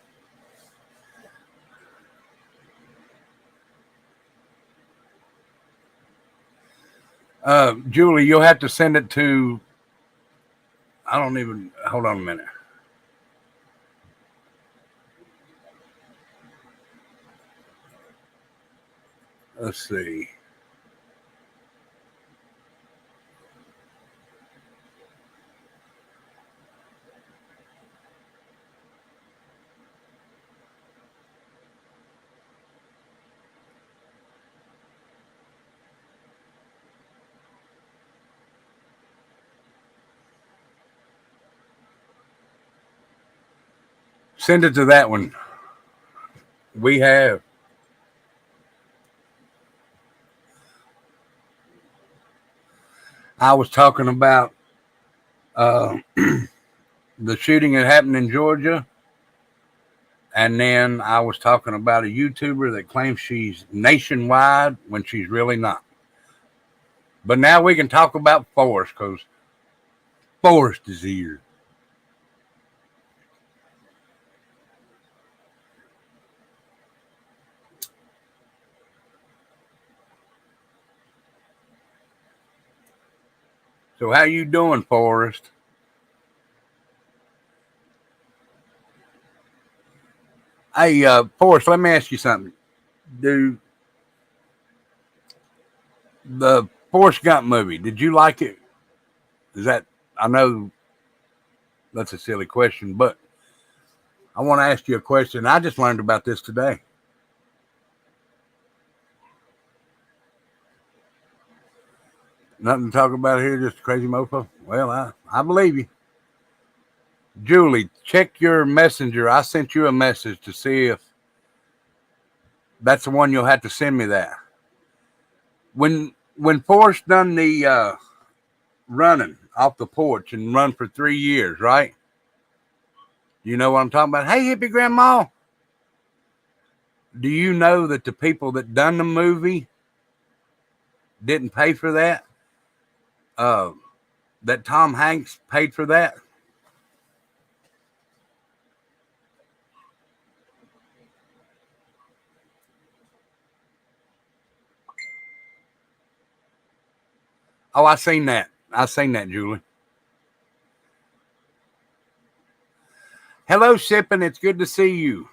Julie, you'll have to send it to, hold on a minute. Let's see. Send it to that one. We have. I was talking about the shooting that happened in Georgia. And then I was talking about a YouTuber that claims she's nationwide when she's really not. But now we can talk about Forrest because Forrest is here. So how you doing, Forrest? Hey, Forrest, let me ask you something. Do the Forrest Gump movie, did you like it? I know that's a silly question, but I want to ask you a question. I just learned about this today. Nothing to talk about here, just a crazy mofo. Well, I believe you. Julie, check your messenger. I sent you a message to see if that's the one. You'll have to send me that. When Forrest done the running off the porch and run for 3 years, right? You know what I'm talking about? Hey, hippie grandma. Do you know that the people that done the movie didn't pay for that? That Tom Hanks paid for that? Oh, I seen that, Julie. Hello, Sippin'. It's good to see you.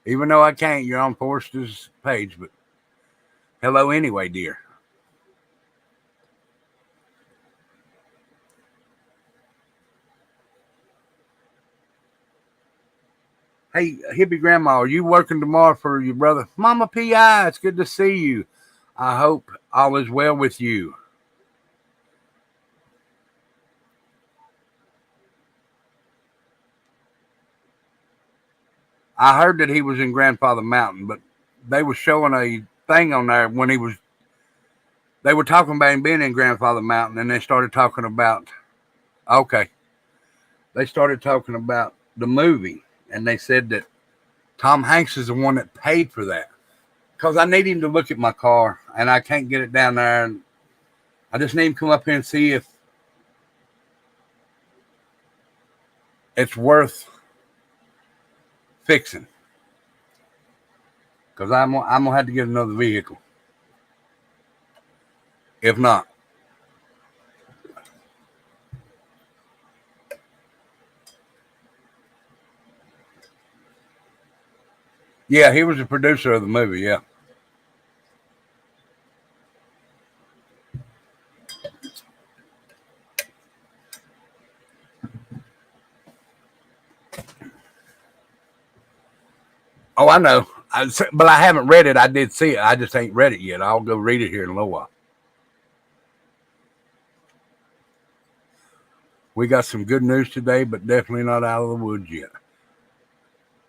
Even though I can't, you're on Forrester's page, but hello anyway, dear. Hey, hippie grandma, are you working tomorrow for your brother? Mama P.I., it's good to see you. I hope all is well with you. I heard that he was in Grandfather Mountain, but they were showing a thing on there when they were talking about him being in Grandfather Mountain, and they started talking about, they started talking about the movie, and they said that Tom Hanks is the one that paid for that. Because I need him to look at my car, and I can't get it down there, and I just need him to come up here and see if it's worth fixing. Because I'm going to have to get another vehicle. If not. Yeah, he was the producer of the movie, yeah. Oh, I know. But I haven't read it. I did see it. I just ain't read it yet. I'll go read it here in a little while. We got some good news today, but definitely not out of the woods yet.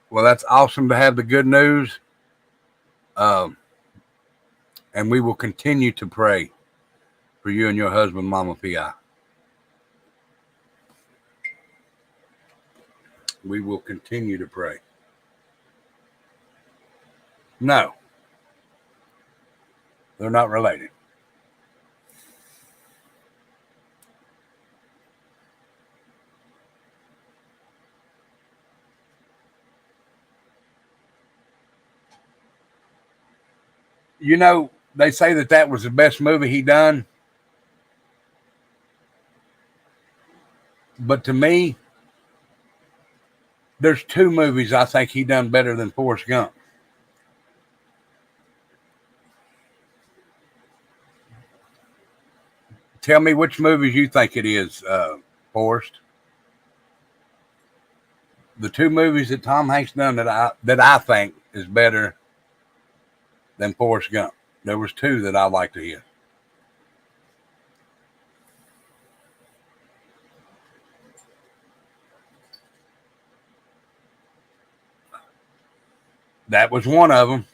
Well, that's awesome to have the good news. And we will continue to pray for you and your husband, Mama P.I. We will continue to pray. No. They're not related. You know, they say that was the best movie he done. But to me, there's two movies I think he done better than Forrest Gump. Tell me which movies you think it is, Forrest. The two movies that Tom Hanks done that I think is better than Forrest Gump. There was two that I liked to hear. That was one of them.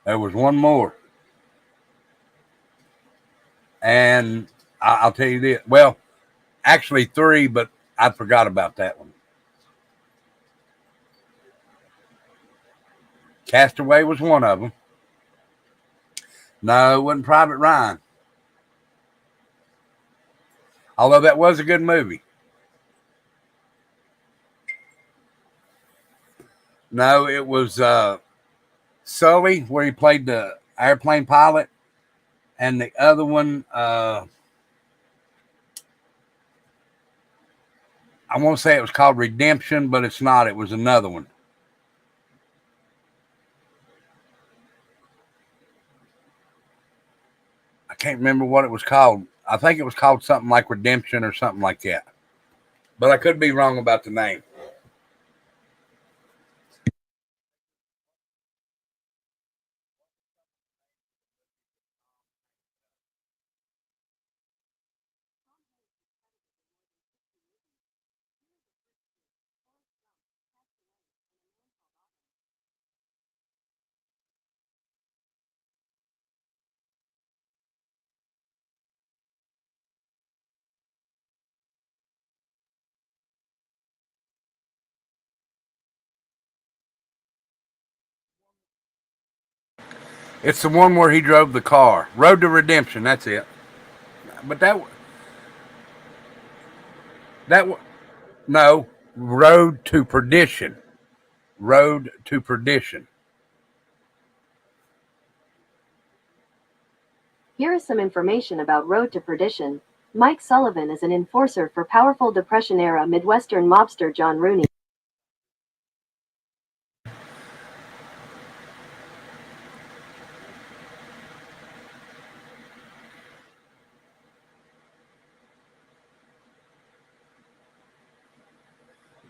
There was one more. And I'll tell you this. Well, actually three, but I forgot about that one. Castaway was one of them. No, it wasn't Private Ryan. Although that was a good movie. No, it was Sully, where he played the airplane pilot. And the other one, I want to say it was called Redemption, but it's not. It was another one. I can't remember what it was called. I think it was called something like Redemption or something like that. But I could be wrong about the name. It's the one where he drove the car. Road to Redemption, that's it. But no, Road to Perdition. Road to Perdition. Here is some information about Road to Perdition. Mike Sullivan is an enforcer for powerful Depression-era Midwestern mobster John Rooney.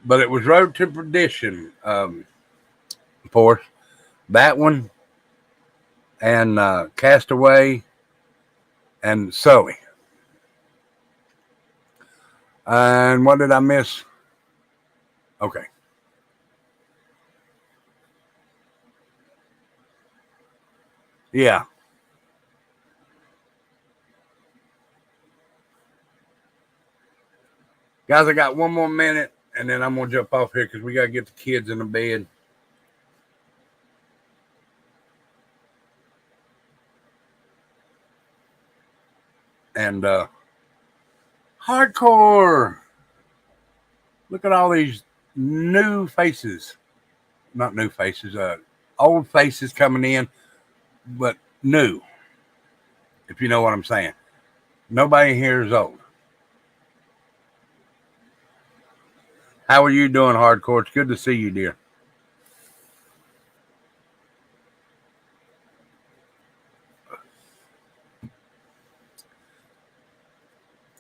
But it was Road to Perdition, for that one, and Castaway, and Sully. And what did I miss? Okay. Yeah. Guys, I got one more minute and then I'm going to jump off here because we got to get the kids in the bed. And hardcore. Look at all these new faces. Not new faces, old faces coming in, but new. If you know what I'm saying. Nobody here is old. How are you doing, hardcore? It's good to see you, dear.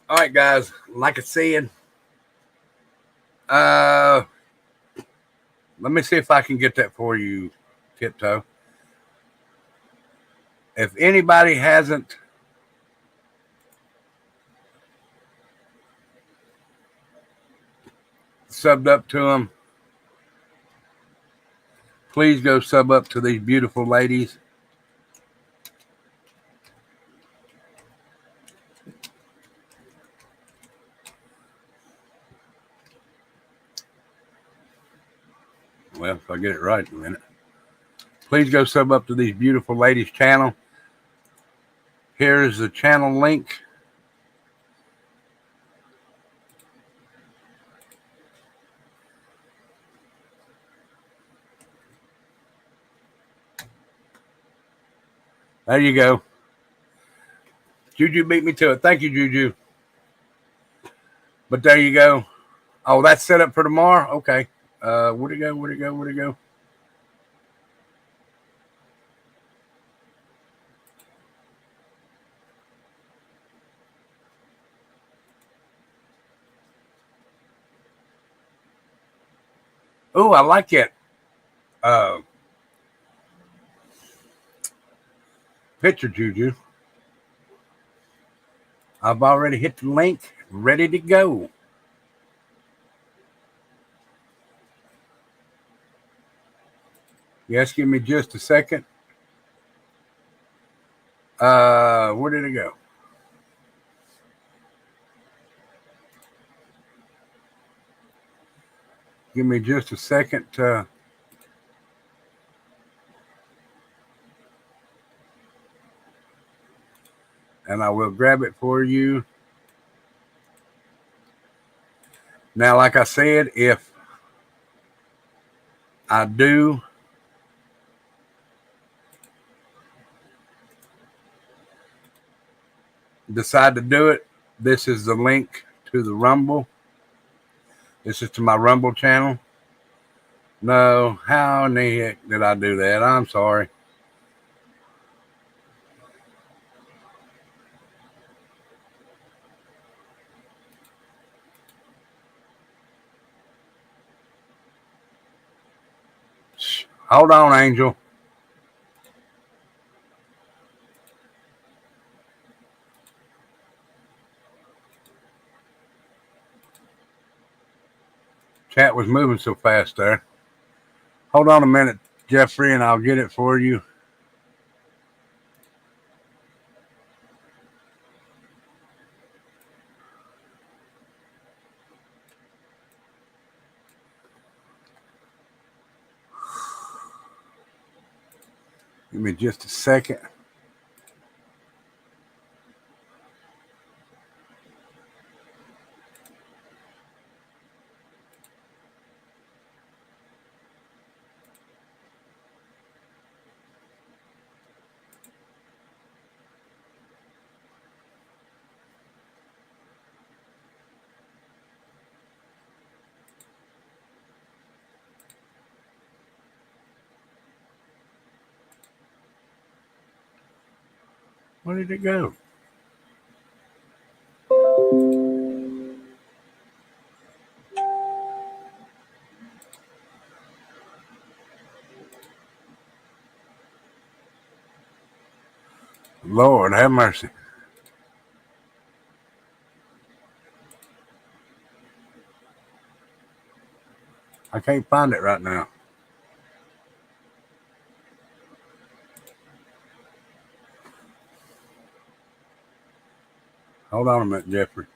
All right, guys. Like I said, let me see if I can get that for you, Tiptoe. If anybody hasn't subbed up to them, please go sub up to these beautiful ladies. Well, if I get it right in a minute. Please go sub up to these beautiful ladies' channel. Here is the channel link. There you go. Juju beat me to it. Thank you, Juju. But there you go. Oh, that's set up for tomorrow? Okay. Where'd it go? Where'd it go? Where'd it go? Oh, I like it. Picture, Juju. I've already hit the link. Ready to go. Yes, give me just a second. Where did it go? Give me just a second. And I will grab it for you. Now, like I said, if I do decide to do it, this is the link to the Rumble. This is to my Rumble channel. No, how in the heck did I do that? I'm sorry. Hold on, Angel. Chat was moving so fast there. Hold on a minute, Jeffrey, and I'll get it for you. Give me just a second. Where did it go? Lord, have mercy. I can't find it right now. Hold on a minute, Jeffrey.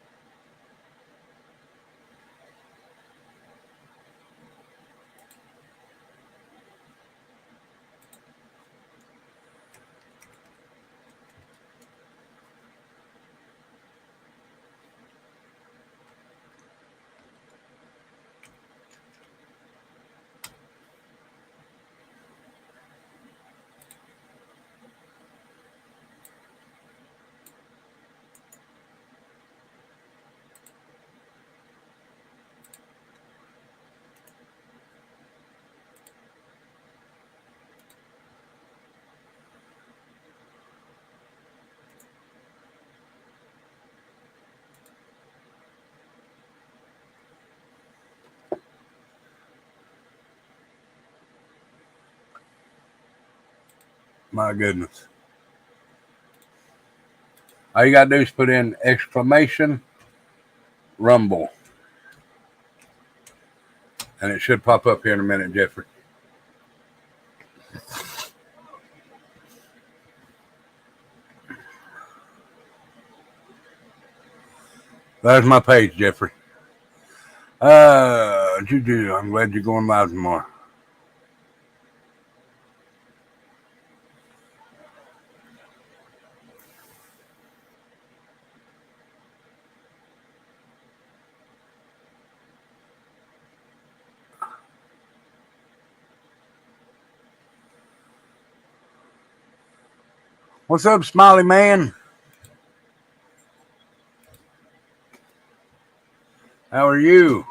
My goodness. All you got to do is put in exclamation Rumble. And it should pop up here in a minute, Jeffrey. There's my page, Jeffrey. Juju, I'm glad you're going live tomorrow. What's up, Smiley Man? How are you?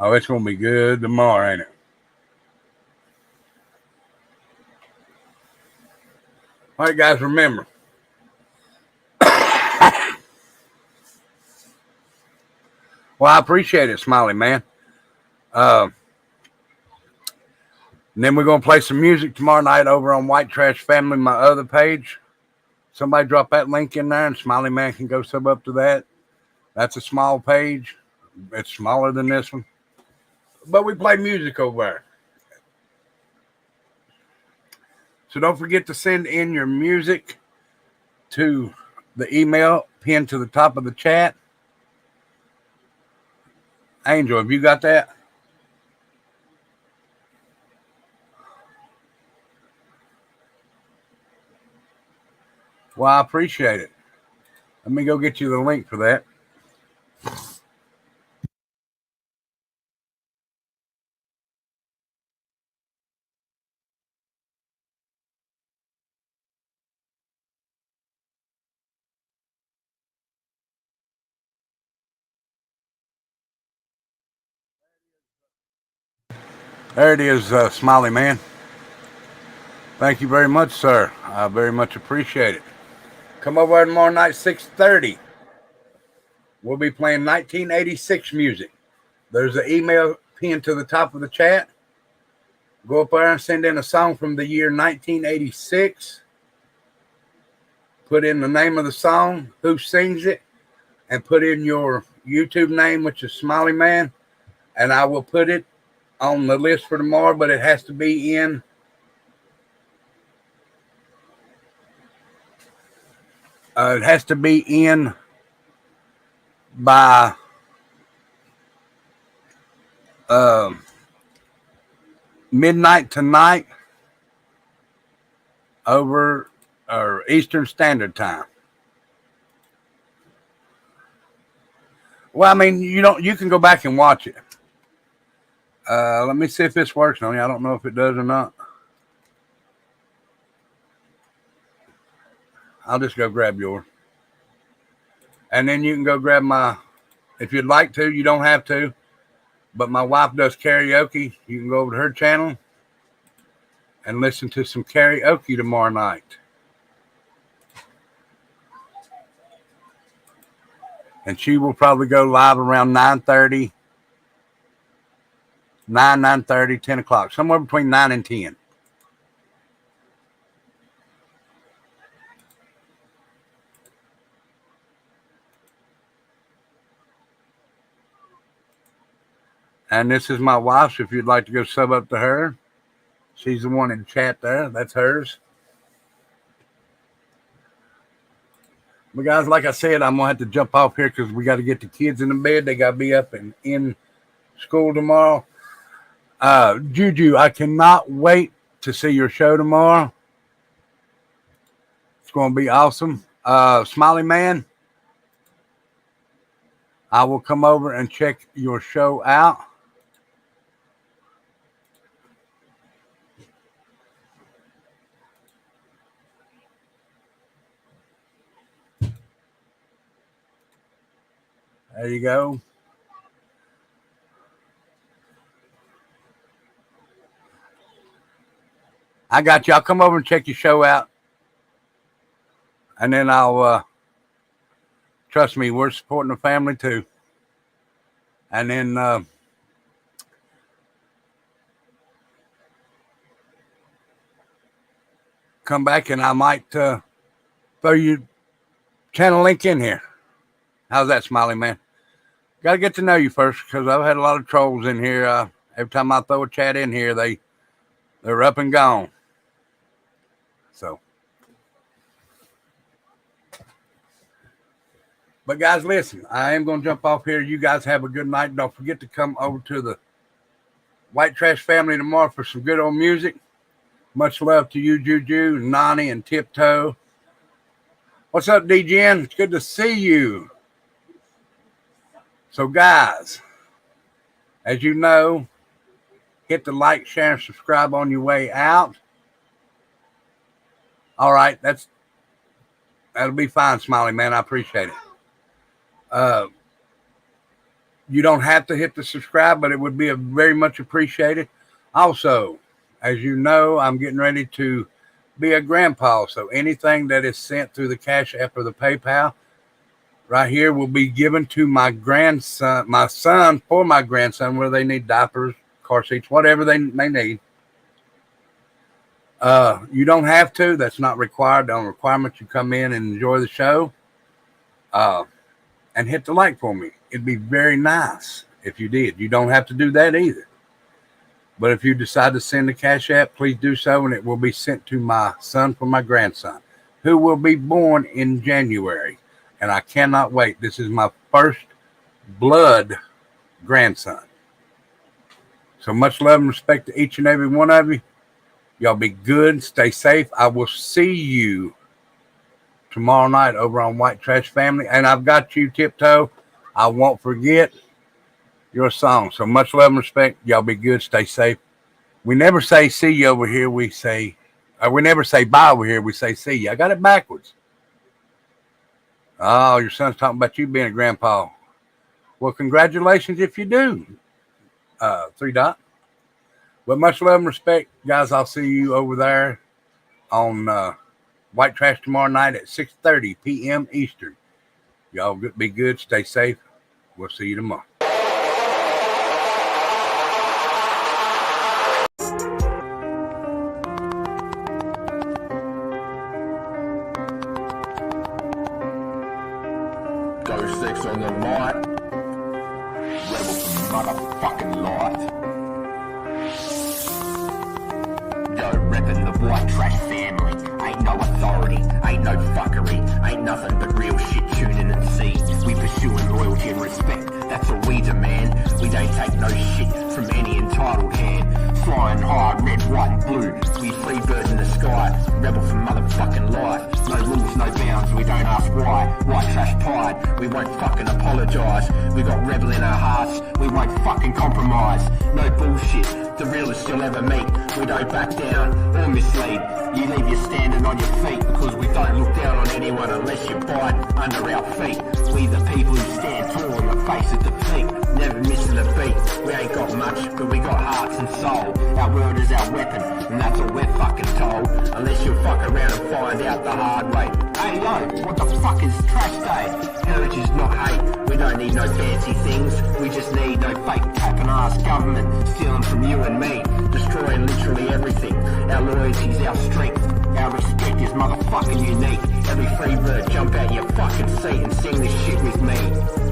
Oh, it's going to be good tomorrow, ain't it? All right, guys, remember. Well, I appreciate it, Smiley Man. And then we're going to play some music tomorrow night over on White Trash Family, my other page. Somebody drop that link in there, and Smiley Man can go sub up to that. That's a small page. It's smaller than this one. But we play music over there. So don't forget to send in your music to the email pinned to the top of the chat. Angel, have you got that? Well, I appreciate it. Let me go get you the link for that. There it is, Smiley Man. Thank you very much, sir. I very much appreciate it. Come over tomorrow night, 6:30. We'll be playing 1986 music. There's an email pinned to the top of the chat. Go up there and send in a song from the year 1986. Put in the name of the song, who sings it, and put in your YouTube name, which is Smiley Man, and I will put it on the list for tomorrow, but it has to be in by midnight tonight over or Eastern Standard Time. Well, I mean, you can go back and watch it. Let me see if this works on you. I don't know if it does or not. I'll just go grab yours. And then you can go grab my, if you'd like to, you don't have to, but my wife does karaoke. You can go over to her channel and listen to some karaoke tomorrow night. And she will probably go live around 9:30, 9:30, 10 o'clock, somewhere between 9 and 10. And this is my wife, so if you'd like to go sub up to her, she's the one in chat there. That's hers. But guys, like I said, I'm going to have to jump off here because we got to get the kids in the bed. They got to be up and in school tomorrow. Juju, I cannot wait to see your show tomorrow. It's going to be awesome. Smiley Man, I will come over and check your show out. There you go. I got you. I'll come over and check your show out. And then I'll, trust me, we're supporting the family too. And then, come back and I might throw your channel link in here. How's that, Smiley Man? Got to get to know you first because I've had a lot of trolls in here. Every time I throw a chat in here, they're up and gone. So, but guys, listen, I am going to jump off here. You guys have a good night. Don't forget to come over to the White Trash family tomorrow for some good old music. Much love to you, Juju, Nani, and Tiptoe. What's up, DGN? It's good to see you. So, guys, as you know, hit the like, share, and subscribe on your way out. All right, that'll be fine, Smiley Man. I appreciate it. You don't have to hit the subscribe, but it would be very much appreciated. Also, as you know, I'm getting ready to be a grandpa, so anything that is sent through the Cash App or the PayPal right here will be given to my grandson, for my grandson, where they need diapers, car seats, whatever they may need. You don't have to. That's not required. The only requirement, you come in and enjoy the show and hit the like for me. It'd be very nice if you did. You don't have to do that either. But if you decide to send the Cash App, please do so, and it will be sent to my son for my grandson, who will be born in January. And I cannot wait. This is my first blood grandson. So much love and respect to each and every one of you. Y'all be good. Stay safe. I will see you tomorrow night over on White Trash Family. And I've got you, Tiptoe. I won't forget your song. So much love and respect. Y'all be good. Stay safe. We never say see you over here. We never say bye over here. We say see you. I got it backwards. Oh, your son's talking about you being a grandpa. Well, congratulations if you do. 3 Dot. But much love and respect, guys. I'll see you over there on White Trash tomorrow night at 6:30 p.m. Eastern. Y'all be good. Stay safe. We'll see you tomorrow. Go 6 on the light. Rebel from motherfucking light. Yo, reppin' the White Trash family. Ain't no authority, ain't no fuckery, ain't nothing but real shit tuning and see. We pursuing loyalty and respect, that's all we demand. We don't take no shit from any entitled hand. Flying high, red, white and blue, we free bird in the sky. Rebel from motherfucking life. No rules, no bounds, we don't ask why. White Trash pride, we won't fucking apologise. We got rebel in our hearts, we won't fucking compromise. No bullshit, the realest you'll ever meet. We don't back down or mislead. You leave you standing on your feet, because we don't look down on anyone unless you bite under our feet. We the people who stand tall in the face of defeat, never missing a beat. We ain't got much punch, but we got hearts and soul. Our word is our weapon, and that's all we're fucking told. Unless you fuck around and find out the hard way. Hey yo, what the fuck is trash day? Heritage is not hate. We don't need no fancy things. We just need no fake tapping ass government stealing from you and me, destroying literally everything. Our loyalty's our strength. Our respect is motherfucking unique. Every free bird jump out your fucking seat and sing this shit with me.